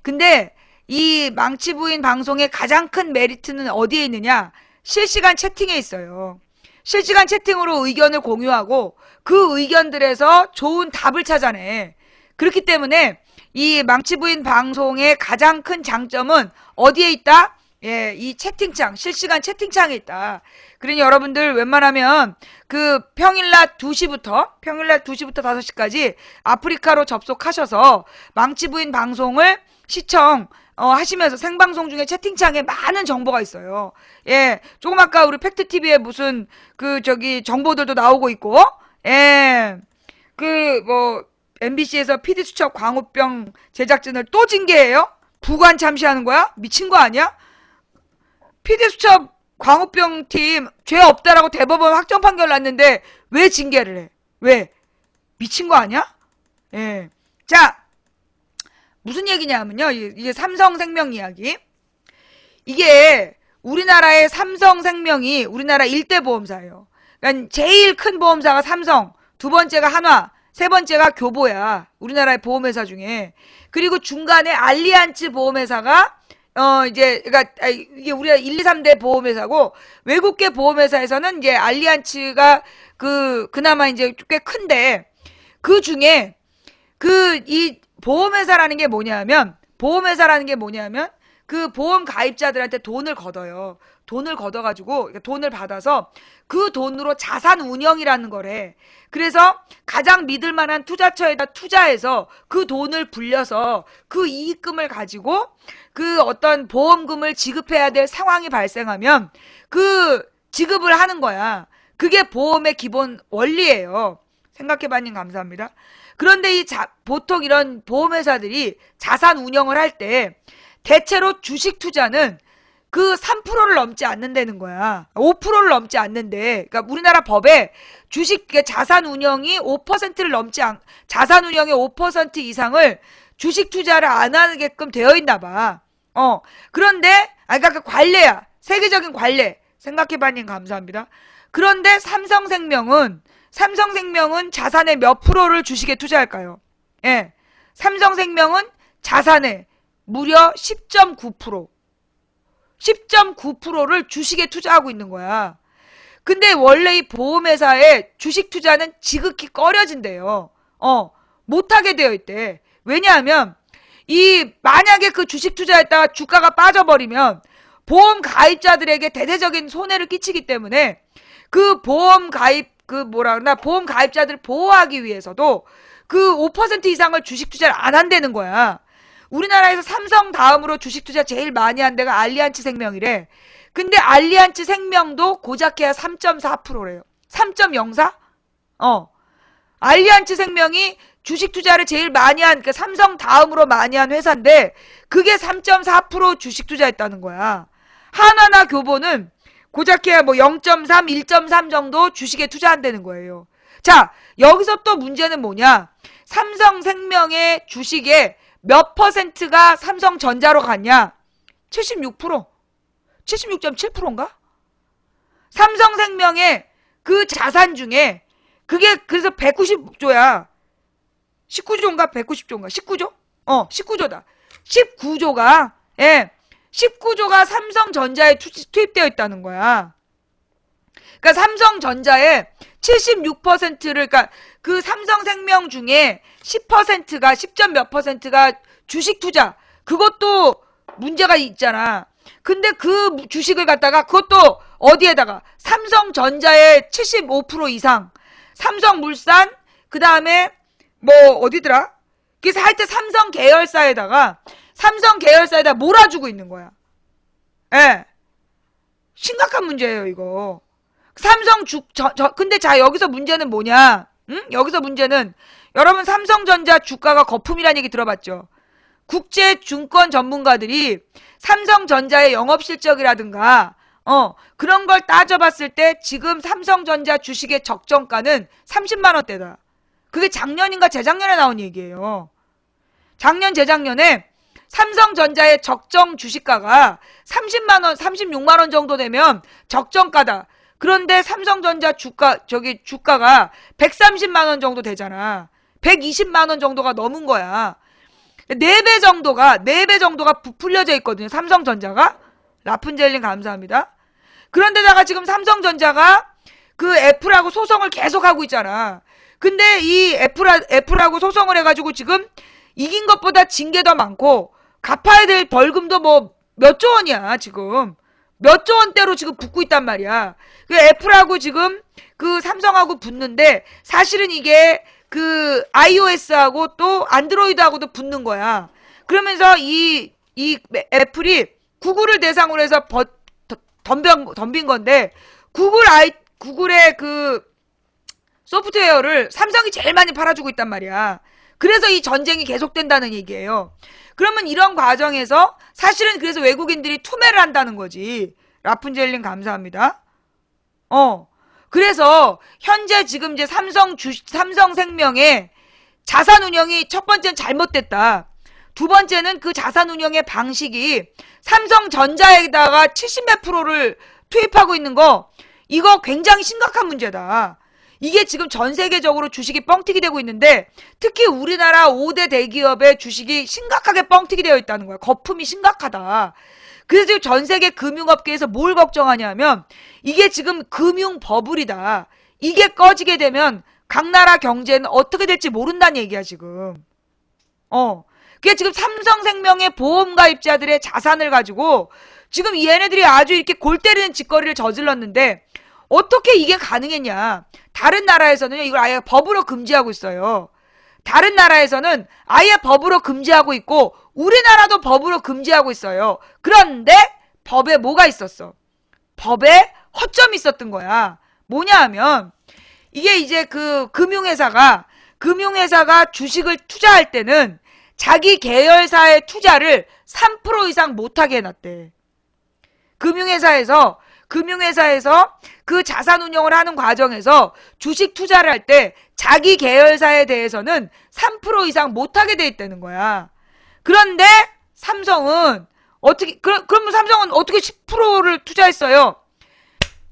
근데 이 망치부인 방송의 가장 큰 메리트는 어디에 있느냐? 실시간 채팅에 있어요. 실시간 채팅으로 의견을 공유하고 그 의견들에서 좋은 답을 찾아내. 그렇기 때문에 이 망치부인 방송의 가장 큰 장점은 어디에 있다? 예, 이 채팅창, 실시간 채팅창에 있다. 그러니 여러분들 웬만하면 그 평일낮 2시부터 5시까지 아프리카로 접속하셔서 망치부인 방송을 시청 하시면서 생방송 중에 채팅창에 많은 정보가 있어요. 예, 조금 아까 우리 팩트TV에 무슨 정보들도 나오고 있고, 예, MBC에서 PD수첩 광우병 제작진을 또 징계해요? 부관 참시하는 거야? 미친 거 아니야? PD수첩 광우병 팀 죄 없다라고 대법원 확정 판결 났는데 왜 징계를 해? 왜? 미친 거 아니야? 예. 자, 무슨 얘기냐면요. 이게 삼성생명 이야기. 이게 우리나라의 삼성생명이 우리나라 1대 보험사예요. 그러니까 제일 큰 보험사가 삼성, 두 번째가 한화, 세 번째가 교보야. 우리나라의 보험회사 중에. 그리고 중간에 알리안츠 보험회사가 이게 우리가 1, 2, 3대 보험회사고, 외국계 보험회사에서는 이제 알리안츠가 그나마 이제 꽤 큰데, 그 중에, 이 보험회사라는 게 뭐냐면, 그 보험 가입자들한테 돈을 걷어요. 돈을 걷어가지고 돈을 받아서 그 돈으로 자산 운영이라는 거래. 그래서 가장 믿을 만한 투자처에다 투자해서 그 돈을 불려서 그 이익금을 가지고 그 어떤 보험금을 지급해야 될 상황이 발생하면 그 지급을 하는 거야. 그게 보험의 기본 원리예요. 생각해봐님 감사합니다. 그런데 보통 이런 보험회사들이 자산 운영을 할 때 대체로 주식 투자는 그 3%를 넘지 않는다는 거야. 5%를 넘지 않는데, 그러니까 우리나라 법에 주식 자산 운영이 5%를 자산 운영의 5% 이상을 주식 투자를 안 하게끔 되어 있나 봐. 그런데 그러니까 그 관례야. 세계적인 관례. 생각해봐님 감사합니다. 그런데 삼성생명은 자산의 몇 프로를 주식에 투자할까요? 예. 삼성생명은 자산의 무려 10.9%. 10.9%를 주식에 투자하고 있는 거야. 근데 원래 이 보험회사의 주식 투자는 지극히 꺼려진대요. 못하게 되어 있대. 왜냐하면 만약에 그 주식 투자했다가 주가가 빠져버리면 보험 가입자들에게 대대적인 손해를 끼치기 때문에 그 보험 가입자들 보호하기 위해서도 그 5% 이상을 주식 투자를 안 한다는 거야. 우리나라에서 삼성 다음으로 주식 투자 제일 많이 한 데가 알리안츠 생명이래. 근데 알리안츠 생명도 고작해야 3.4%래요. 3.04? 알리안츠 생명이 주식 투자를 제일 많이 한, 그러니까 삼성 다음으로 많이 한 회사인데 그게 3.4% 주식 투자했다는 거야. 하나나 교보는 고작해야 0.3, 1.3 정도 주식에 투자한다는 거예요. 자, 여기서 또 문제는 뭐냐? 삼성생명의 주식에 몇 %가 삼성전자로 갔냐? 76%. 76.7%인가? 삼성생명의 그 자산 중에 그게 그래서 190조야. 19조인가? 190조인가? 19조? 19조다. 19조가 19조가 삼성전자에 투입되어 있다는 거야. 그러니까 삼성전자의 76%를, 그러니까 그 삼성생명 중에 10%가 10점 몇 %가 주식 투자. 그것도 문제가 있잖아. 근데 그 주식을 갖다가 그것도 어디에다가 삼성전자의 75% 이상, 삼성물산, 그 다음에 어디더라? 그래서 하여튼 삼성 계열사에다 몰아주고 있는 거야. 예. 심각한 문제예요, 이거. 근데 자, 여기서 문제는 뭐냐? 응? 여기서 문제는, 여러분 삼성전자 주가가 거품이라는 얘기 들어봤죠? 국제증권 전문가들이 삼성전자의 영업실적이라든가, 그런 걸 따져봤을 때 지금 삼성전자 주식의 적정가는 30만원대다. 그게 작년인가 재작년에 나온 얘기예요. 작년, 재작년에 삼성전자의 적정 주식가가 30만원, 36만원 정도 되면 적정가다. 그런데 삼성전자 주가가 130만원 정도 되잖아. 120만원 정도가 넘은 거야. 4배 정도가 부풀려져 있거든요. 삼성전자가. 라푼젤님 감사합니다. 그런데다가 지금 삼성전자가 그 애플하고 소송을 계속하고 있잖아. 근데 이 애플하고 소송을 해가지고 지금 이긴 것보다 진 게 더 많고 갚아야 될 벌금도 몇 조 원이야, 지금. 몇 조 원대로 지금 붙고 있단 말이야. 그 애플하고 지금 그 삼성하고 붙는데 사실은 이게 그 iOS하고 또 안드로이드하고도 붙는 거야. 그러면서 이 애플이 구글을 대상으로 해서 덤빈 건데 구글의 그 소프트웨어를 삼성이 제일 많이 팔아주고 있단 말이야. 그래서 이 전쟁이 계속된다는 얘기예요. 그러면 이런 과정에서 사실은 그래서 외국인들이 투매를 한다는 거지. 라푼젤님 감사합니다. 그래서 현재 지금 이제 삼성생명의 자산 운영이 첫 번째는 잘못됐다. 두 번째는 그 자산 운영의 방식이 삼성전자에다가 70몇 %를 투입하고 있는 거, 이거 굉장히 심각한 문제다. 이게 지금 전 세계적으로 주식이 뻥튀기 되고 있는데 특히 우리나라 5대 대기업의 주식이 심각하게 뻥튀기 되어 있다는 거야. 거품이 심각하다. 그래서 지금 전 세계 금융업계에서 뭘 걱정하냐면 이게 지금 금융 버블이다. 이게 꺼지게 되면 각 나라 경제는 어떻게 될지 모른다는 얘기야, 지금. 그게 지금 삼성생명의 보험가입자들의 자산을 가지고 지금 얘네들이 아주 이렇게 골 때리는 짓거리를 저질렀는데 어떻게 이게 가능했냐. 다른 나라에서는 이걸 아예 법으로 금지하고 있어요. 다른 나라에서는 아예 법으로 금지하고 있고 우리나라도 법으로 금지하고 있어요. 그런데 법에 뭐가 있었어? 법에 허점이 있었던 거야. 뭐냐 하면 이게 이제 그 금융회사가 주식을 투자할 때는 자기 계열사의 투자를 3% 이상 못하게 해놨대. 금융회사에서 그 자산 운용을 하는 과정에서 주식 투자를 할 때 자기 계열사에 대해서는 3% 이상 못하게 돼 있다는 거야. 그런데 삼성은 어떻게, 그러면 삼성은 어떻게 10%를 투자했어요?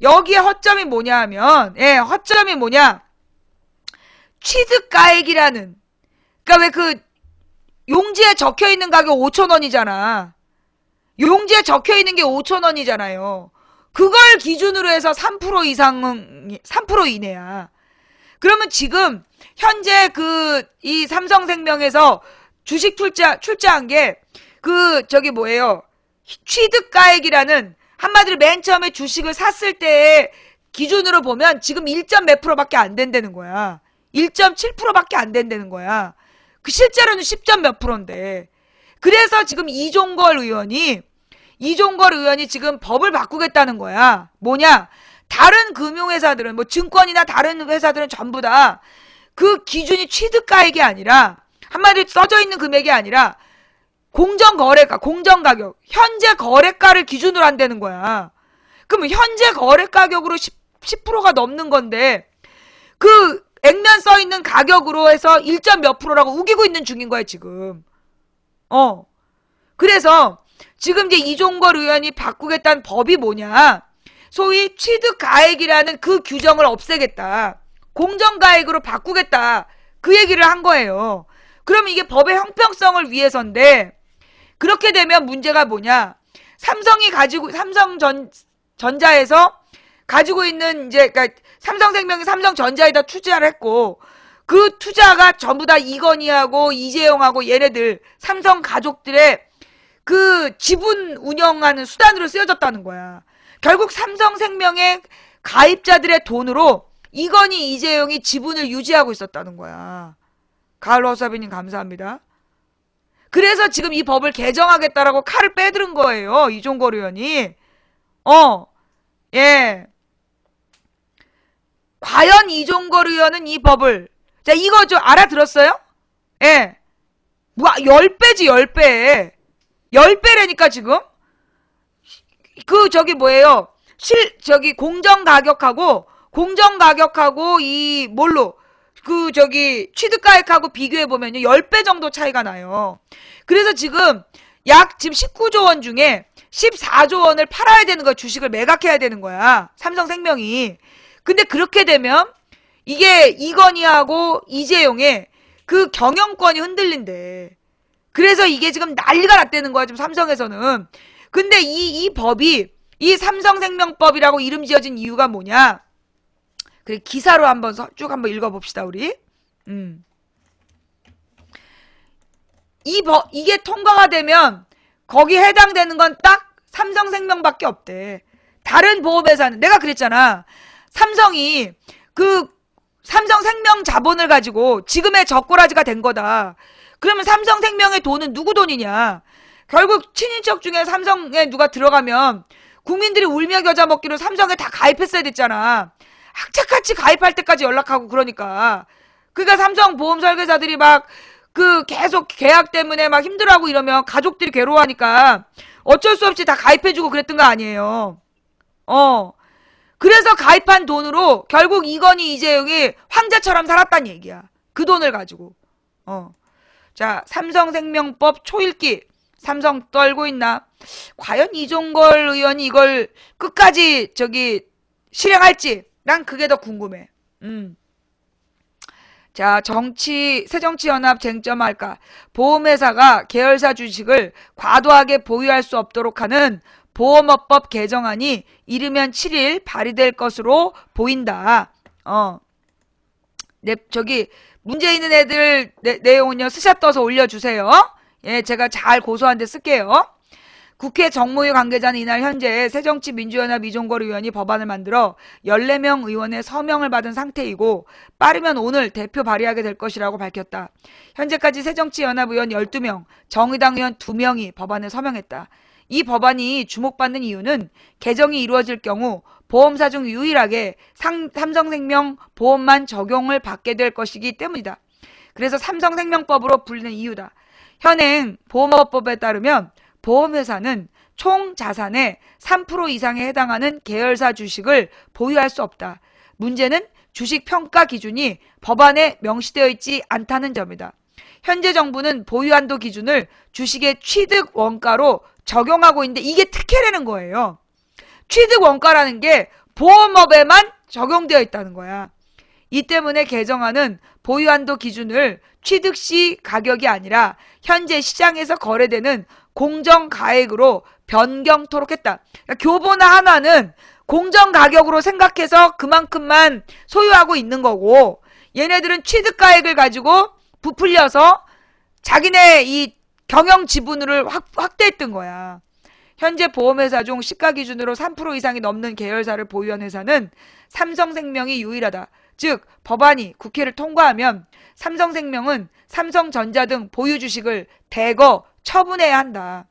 여기에 허점이 뭐냐 하면, 허점이 뭐냐? 취득가액이라는, 그러니까 왜 그 용지에 적혀 있는 가격 5,000원이잖아. 용지에 적혀 있는 게 5,000원이잖아요. 그걸 기준으로 해서 3% 이상은 3% 이내야. 그러면 지금 현재 이 삼성생명에서 주식 출자한 게 취득가액이라는, 한마디로 맨 처음에 주식을 샀을 때의 기준으로 보면 지금 1점 몇 프로밖에 안 된다는 거야. 1.7%밖에 안 된다는 거야. 그 실제로는 10점 몇 프로인데. 그래서 지금 이종걸 의원이 지금 법을 바꾸겠다는 거야. 뭐냐? 다른 금융회사들은, 뭐 증권이나 다른 회사들은 전부 다 그 기준이 취득가액이 아니라, 한마디로 써져 있는 금액이 아니라 공정거래가, 공정가격, 현재 거래가를 기준으로 한다는 거야. 그럼 현재 거래가격으로 10%가 넘는 건데 그 액면 써 있는 가격으로 해서 1점 몇 프로라고 우기고 있는 중인 거야 지금. 그래서 지금 이제 이종걸 의원이 바꾸겠다는 법이 뭐냐? 소위 취득가액이라는 그 규정을 없애겠다. 공정가액으로 바꾸겠다. 그 얘기를 한 거예요. 그러면 이게 법의 형평성을 위해서인데, 그렇게 되면 문제가 뭐냐? 삼성전자에서 가지고 있는 그러니까 삼성생명이 삼성전자에다 투자를 했고, 그 투자가 전부 다 이건희하고 이재용하고 얘네들 삼성 가족들의 그 지분 운영하는 수단으로 쓰여졌다는 거야. 결국 삼성생명의 가입자들의 돈으로 이건희, 이재용이 지분을 유지하고 있었다는 거야. 가을호사비님 감사합니다. 그래서 지금 이 법을 개정하겠다라고 칼을 빼들은 거예요. 이종걸 의원이. 과연 이종걸 의원은 이 법을, 자, 이거 좀 알아들었어요? 뭐야, 10배지, 10배. 10배라니까, 지금? 공정가격하고, 취득가액하고 비교해보면요, 10배 정도 차이가 나요. 그래서 지금, 지금 19조 원 중에 14조 원을 팔아야 되는 거야. 주식을 매각해야 되는 거야. 삼성생명이. 근데 그렇게 되면, 이게 이건희하고 이재용의 그 경영권이 흔들린대. 그래서 이게 지금 난리가 났다는 거야, 지금 삼성에서는. 근데 이 법이, 이 삼성생명법이라고 이름 지어진 이유가 뭐냐? 그래, 기사로 쭉 한번 읽어봅시다, 우리. 이게 통과가 되면, 거기 해당되는 건 딱 삼성생명밖에 없대. 다른 보험회사는, 내가 그랬잖아. 삼성이 삼성생명 자본을 가지고 지금의 젓가락지가 된 거다. 그러면 삼성생명의 돈은 누구 돈이냐? 결국 친인척 중에 삼성에 누가 들어가면 국민들이 울며 겨자 먹기로 삼성에 다 가입했어야 됐잖아. 악착같이 가입할 때까지 연락하고 그러니까. 그러니까 삼성 보험 설계사들이 계속 계약 때문에 막 힘들어하고 이러면 가족들이 괴로워하니까 어쩔 수 없이 다 가입해주고 그랬던 거 아니에요. 그래서 가입한 돈으로 결국 이건희, 이재용이 황제처럼 살았단 얘기야. 그 돈을 가지고. 자, 삼성생명법 초읽기. 삼성 떨고 있나? 과연 이종걸 의원이 이걸 끝까지 실행할지 난 그게 더 궁금해. 자, 새정치연합 쟁점할까? 보험회사가 계열사 주식을 과도하게 보유할 수 없도록 하는 보험업법 개정안이 이르면 7일 발의될 것으로 보인다. 문제 있는 애들 내용은요, 스샷 떠서 올려주세요. 예, 제가 잘 고소한 데 쓸게요. 국회 정무위 관계자는 이날 현재 새정치민주연합 이종걸 의원이 법안을 만들어 14명 의원의 서명을 받은 상태이고 빠르면 오늘 대표 발의하게 될 것이라고 밝혔다. 현재까지 새정치연합 의원 12명, 정의당 의원 2명이 법안에 서명했다. 이 법안이 주목받는 이유는 개정이 이루어질 경우 보험사 중 유일하게 삼성생명 보험만 적용을 받게 될 것이기 때문이다. 그래서 삼성생명법으로 불리는 이유다. 현행 보험업법에 따르면 보험회사는 총 자산의 3% 이상에 해당하는 계열사 주식을 보유할 수 없다. 문제는 주식 평가 기준이 법안에 명시되어 있지 않다는 점이다. 현재 정부는 보유 한도 기준을 주식의 취득 원가로 적용하고 있는데 이게 특혜라는 거예요. 취득 원가라는 게 보험업에만 적용되어 있다는 거야. 이 때문에 개정안은 보유 한도 기준을 취득 시 가격이 아니라 현재 시장에서 거래되는 공정가액으로 변경토록 했다. 그러니까 교보나 하나는 공정가격으로 생각해서 그만큼만 소유하고 있는 거고 얘네들은 취득가액을 가지고 부풀려서 자기네 이 경영 지분을 확대했던 거야. 현재 보험회사 중 시가 기준으로 3% 이상이 넘는 계열사를 보유한 회사는 삼성생명이 유일하다. 즉 법안이 국회를 통과하면 삼성생명은 삼성전자 등 보유 주식을 대거 처분해야 한다.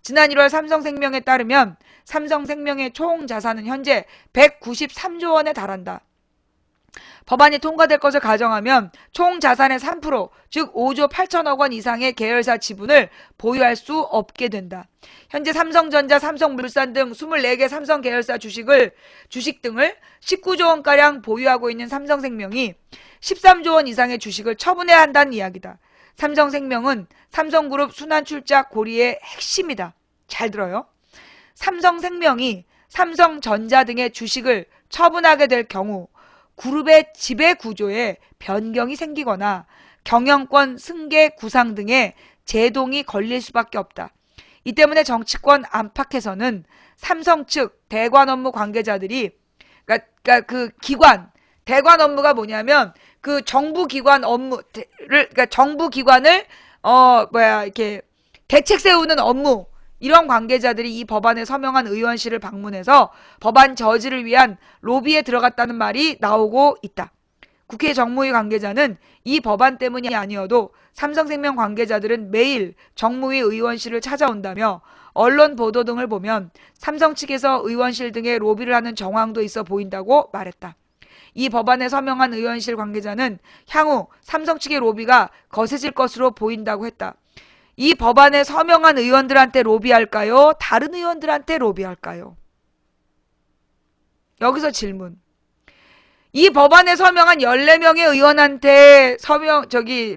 지난 1월 삼성생명에 따르면 삼성생명의 총 자산은 현재 193조 원에 달한다. 법안이 통과될 것을 가정하면 총 자산의 3%, 즉 5조 8천억 원 이상의 계열사 지분을 보유할 수 없게 된다. 현재 삼성전자, 삼성물산 등 24개 삼성 계열사 주식 등을 19조 원가량 보유하고 있는 삼성생명이 13조 원 이상의 주식을 처분해야 한다는 이야기다. 삼성생명은 삼성그룹 순환출자 고리의 핵심이다. 잘 들어요. 삼성생명이 삼성전자 등의 주식을 처분하게 될 경우 그룹의 지배 구조에 변경이 생기거나 경영권 승계 구상 등의 제동이 걸릴 수밖에 없다. 이 때문에 정치권 안팎에서는 삼성 측 대관 업무 관계자들이 그러니까 그 기관 대관 업무가 뭐냐면 그 정부 기관 업무를 그러니까 정부 기관을 이렇게 대책 세우는 업무 이런 관계자들이 이 법안에 서명한 의원실을 방문해서 법안 저지를 위한 로비에 들어갔다는 말이 나오고 있다. 국회 정무위 관계자는 이 법안 때문이 아니어도 삼성생명 관계자들은 매일 정무위 의원실을 찾아온다며 언론 보도 등을 보면 삼성 측에서 의원실 등에 로비를 하는 정황도 있어 보인다고 말했다. 이 법안에 서명한 의원실 관계자는 향후 삼성 측의 로비가 거세질 것으로 보인다고 했다. 이 법안에 서명한 의원들한테 로비할까요? 다른 의원들한테 로비할까요? 여기서 질문. 이 법안에 서명한 14명의 의원한테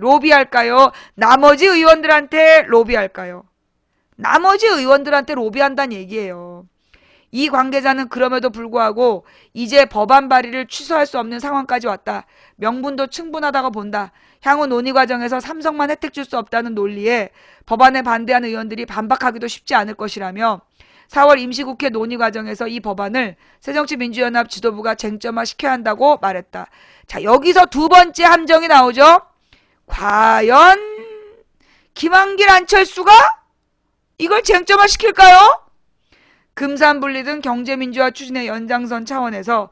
로비할까요? 나머지 의원들한테 로비할까요? 나머지 의원들한테 로비한다는 얘기예요. 이 관계자는 그럼에도 불구하고 이제 법안 발의를 취소할 수 없는 상황까지 왔다. 명분도 충분하다고 본다. 향후 논의 과정에서 삼성만 혜택 줄 수 없다는 논리에 법안에 반대하는 의원들이 반박하기도 쉽지 않을 것이라며 4월 임시국회 논의 과정에서 이 법안을 새정치민주연합 지도부가 쟁점화시켜야 한다고 말했다. 자, 여기서 두 번째 함정이 나오죠. 과연 김한길 안철수가 이걸 쟁점화시킬까요? 금산분리 등 경제민주화 추진의 연장선 차원에서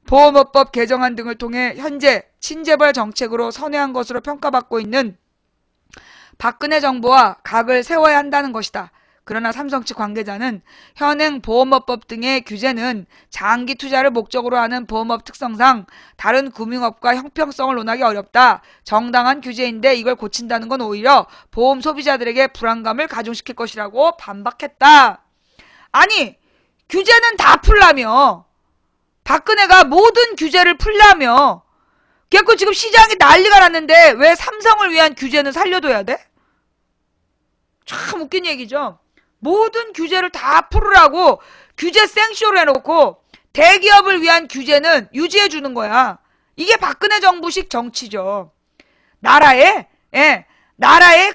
보험업법 개정안 등을 통해 현재 친재벌 정책으로 선회한 것으로 평가받고 있는 박근혜 정부와 각을 세워야 한다는 것이다. 그러나 삼성 측 관계자는 현행 보험업법 등의 규제는 장기 투자를 목적으로 하는 보험업 특성상 다른 금융업과 형평성을 논하기 어렵다. 정당한 규제인데 이걸 고친다는 건 오히려 보험 소비자들에게 불안감을 가중시킬 것이라고 반박했다. 아니, 규제는 다 풀라며. 박근혜가 모든 규제를 풀라며. 그래서 지금 시장이 난리가 났는데 왜 삼성을 위한 규제는 살려둬야 돼? 참 웃긴 얘기죠. 모든 규제를 다 풀으라고 규제 생쇼를 해놓고 대기업을 위한 규제는 유지해주는 거야. 이게 박근혜 정부식 정치죠. 나라의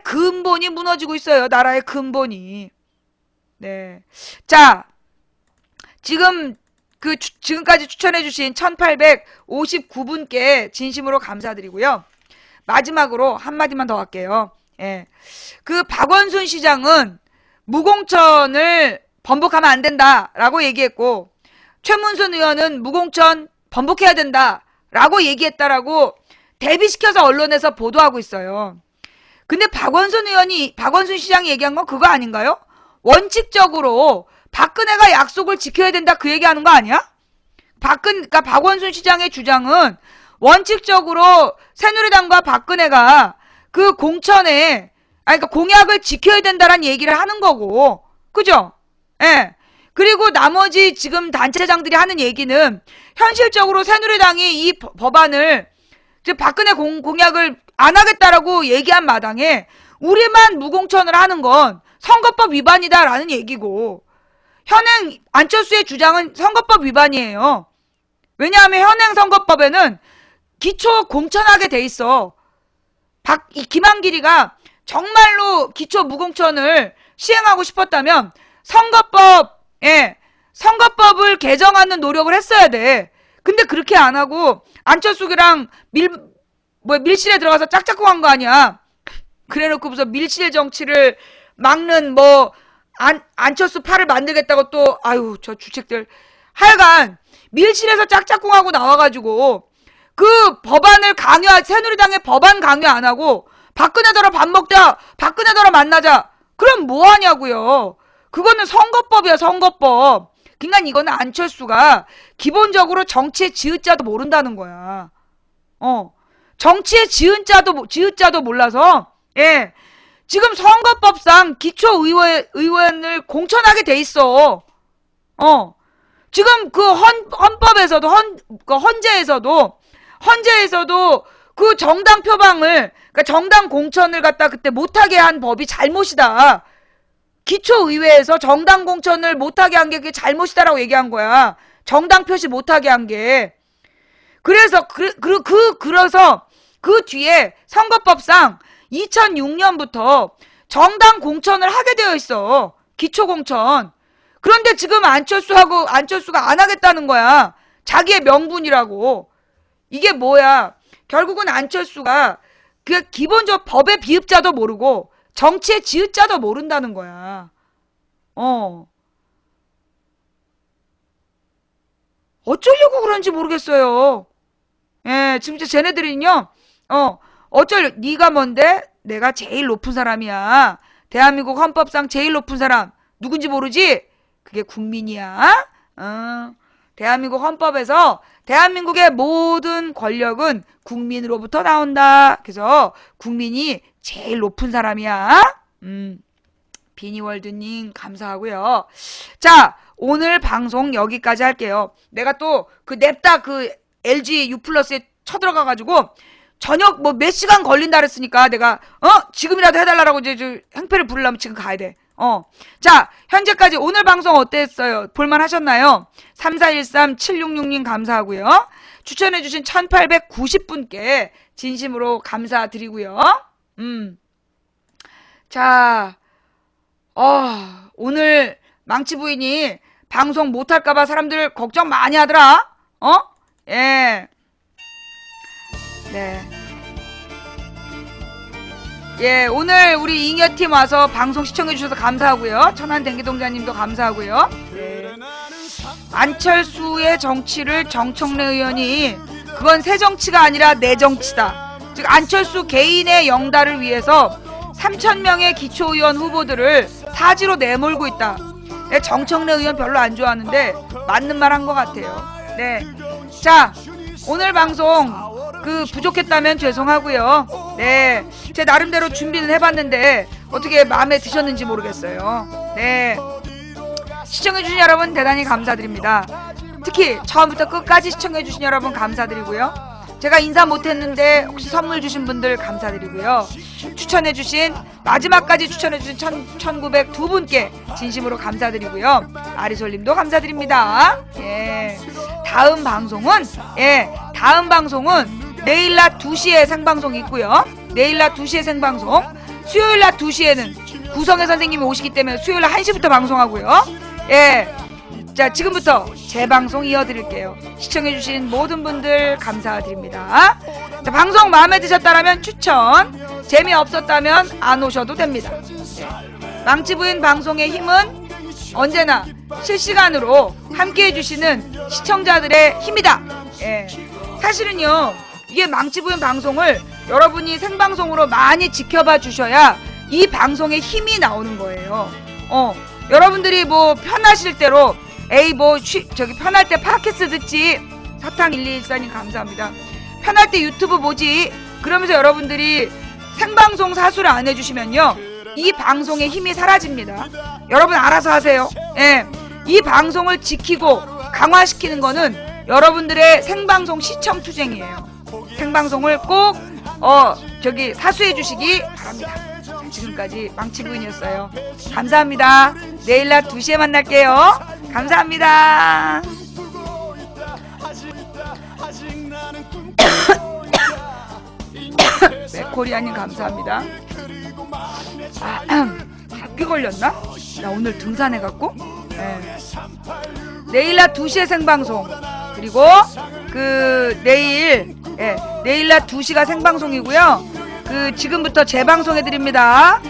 근본이 무너지고 있어요. 나라의 근본이. 네. 자, 지금까지 추천해주신 1859분께 진심으로 감사드리고요. 마지막으로 한마디만 더 할게요. 그 박원순 시장은 무공천을 번복하면 안 된다라고 얘기했고, 최문순 의원은 무공천 번복해야 된다라고 얘기했다라고 대비시켜서 언론에서 보도하고 있어요. 근데 박원순 시장이 얘기한 건 그거 아닌가요? 원칙적으로 박근혜가 약속을 지켜야 된다 그 얘기하는 거 아니야? 그러니까 박원순 시장의 주장은 원칙적으로 새누리당과 박근혜가 그 공천에 그러니까 공약을 지켜야 된다라는 얘기를 하는 거고, 그죠? 예. 그리고 나머지 지금 단체장들이 하는 얘기는 현실적으로 새누리당이 이 법안을 박근혜 공약을 안 하겠다라고 얘기한 마당에 우리만 무공천을 하는 건 선거법 위반이다라는 얘기고, 현행 안철수의 주장은 선거법 위반이에요. 왜냐하면 현행 선거법에는 기초 공천하게 돼 있어. 김한길이가 정말로 기초 무공천을 시행하고 싶었다면 선거법을 개정하는 노력을 했어야 돼. 근데 그렇게 안 하고 안철수랑 밀실에 들어가서 짝짝꿍 한 거 아니야. 그래놓고 무슨 밀실 정치를 막는 안철수 팔을 만들겠다고 또 저 주책들. 하여간 밀실에서 짝짝꿍하고 나와가지고 그 법안을 새누리당의 법안 강요 안 하고 박근혜더러 밥 먹자, 박근혜더러 만나자. 그럼 뭐 하냐고요. 그거는 선거법이야, 선거법. 그러니까 이거는 안철수가 기본적으로 정치의 지읒자도 모른다는 거야. 정치의 지읒자도 몰라서, 예. 지금 선거법상 기초의원을 공천하게 돼 있어. 지금 그 헌법에서도, 헌재에서도 그 정당 표방을, 그러니까 정당 공천을 갖다 그때 못하게 한 법이 잘못이다. 기초의회에서 정당 공천을 못하게 한 게 그게 잘못이다라고 얘기한 거야. 정당 표시 못하게 한 게. 그래서 그래서 그 뒤에 선거법상 2006년부터 정당 공천을 하게 되어 있어. 기초 공천. 그런데 지금 안철수가 안 하겠다는 거야. 자기의 명분이라고. 이게 뭐야? 결국은 안철수가 그 기본적 법의 비읍자도 모르고 정치의 지읒자도 모른다는 거야. 어쩌려고 그런지 모르겠어요. 예, 지금 쟤네들은요, 네가 뭔데? 내가 제일 높은 사람이야. 대한민국 헌법상 제일 높은 사람. 누군지 모르지? 그게 국민이야. 대한민국 헌법에서 대한민국의 모든 권력은 국민으로부터 나온다. 그래서 국민이 제일 높은 사람이야. 비니월드님 감사하고요. 자, 오늘 방송 여기까지 할게요. 내가 또 냅다 LG U+에 쳐들어가가지고 저녁 몇 시간 걸린다 그랬으니까 내가 지금이라도 해달라고 이제 행패를 부르려면 지금 가야 돼. 자, 현재까지 오늘 방송 어땠어요? 볼만 하셨나요? 3413-766님 감사하고요. 추천해주신 1890분께 진심으로 감사드리고요. 자, 오늘 망치 부인이 방송 못할까봐 사람들 걱정 많이 하더라. 예. 네. 예, 오늘 우리 잉여팀 와서 방송 시청해주셔서 감사하고요. 천안den기동자님도 감사하고요. 네. 안철수의 정치를 정청래 의원이 그건 새 정치가 아니라 내 정치다. 즉 안철수 개인의 영달을 위해서 3,000명의 기초의원 후보들을 사지로 내몰고 있다. 네, 정청래 의원 별로 안 좋아하는데 맞는 말 한 것 같아요. 네. 자, 오늘 방송 부족했다면 죄송하고요. 네, 제 나름대로 준비는 해봤는데 어떻게 마음에 드셨는지 모르겠어요. 네, 시청해주신 여러분 대단히 감사드립니다. 특히 처음부터 끝까지 시청해주신 여러분 감사드리고요. 제가 인사 못했는데 혹시 선물 주신 분들 감사드리고요. 마지막까지 추천해주신 1902분께 진심으로 감사드리고요. 아리솔님도 감사드립니다. 예, 다음 방송은 내일 낮 2시에 생방송이 있고요. 내일 낮 2시에 생방송, 수요일 낮 2시에는 구성애 선생님이 오시기 때문에 수요일 낮 1시부터 방송하고요. 예, 자, 지금부터 재방송 이어드릴게요. 시청해주신 모든 분들 감사드립니다. 자, 방송 마음에 드셨다면 추천, 재미없었다면 안 오셔도 됩니다. 네. 망치부인 방송의 힘은 언제나 실시간으로 함께 해주시는 시청자들의 힘이다. 예. 사실은요, 이게 망치부인 방송을 여러분이 생방송으로 많이 지켜봐 주셔야 이 방송에 힘이 나오는 거예요. 여러분들이 뭐 편하실 대로 에이 뭐 저기 편할 때 팟캐스트 듣지, 사탕1214님 감사합니다. 편할 때 유튜브 보지, 그러면서 여러분들이 생방송 사수를 안 해주시면요, 이 방송의 힘이 사라집니다. 여러분 알아서 하세요. 예. 이 방송을 지키고 강화시키는 거는 여러분들의 생방송 시청 투쟁이에요. 생방송을 꼭 저기 사수해 주시기 바랍니다. 자, 지금까지 망치부인이었어요. 감사합니다. 내일 낮 2시에 만날게요. 감사합니다. 맥코리아님 감사합니다. 감기 걸렸나? 나 오늘 등산해갖고. 네. 내일 낮 2시에 생방송, 그리고 내일 낮 2시가 생방송이고요. 지금부터 재방송해드립니다.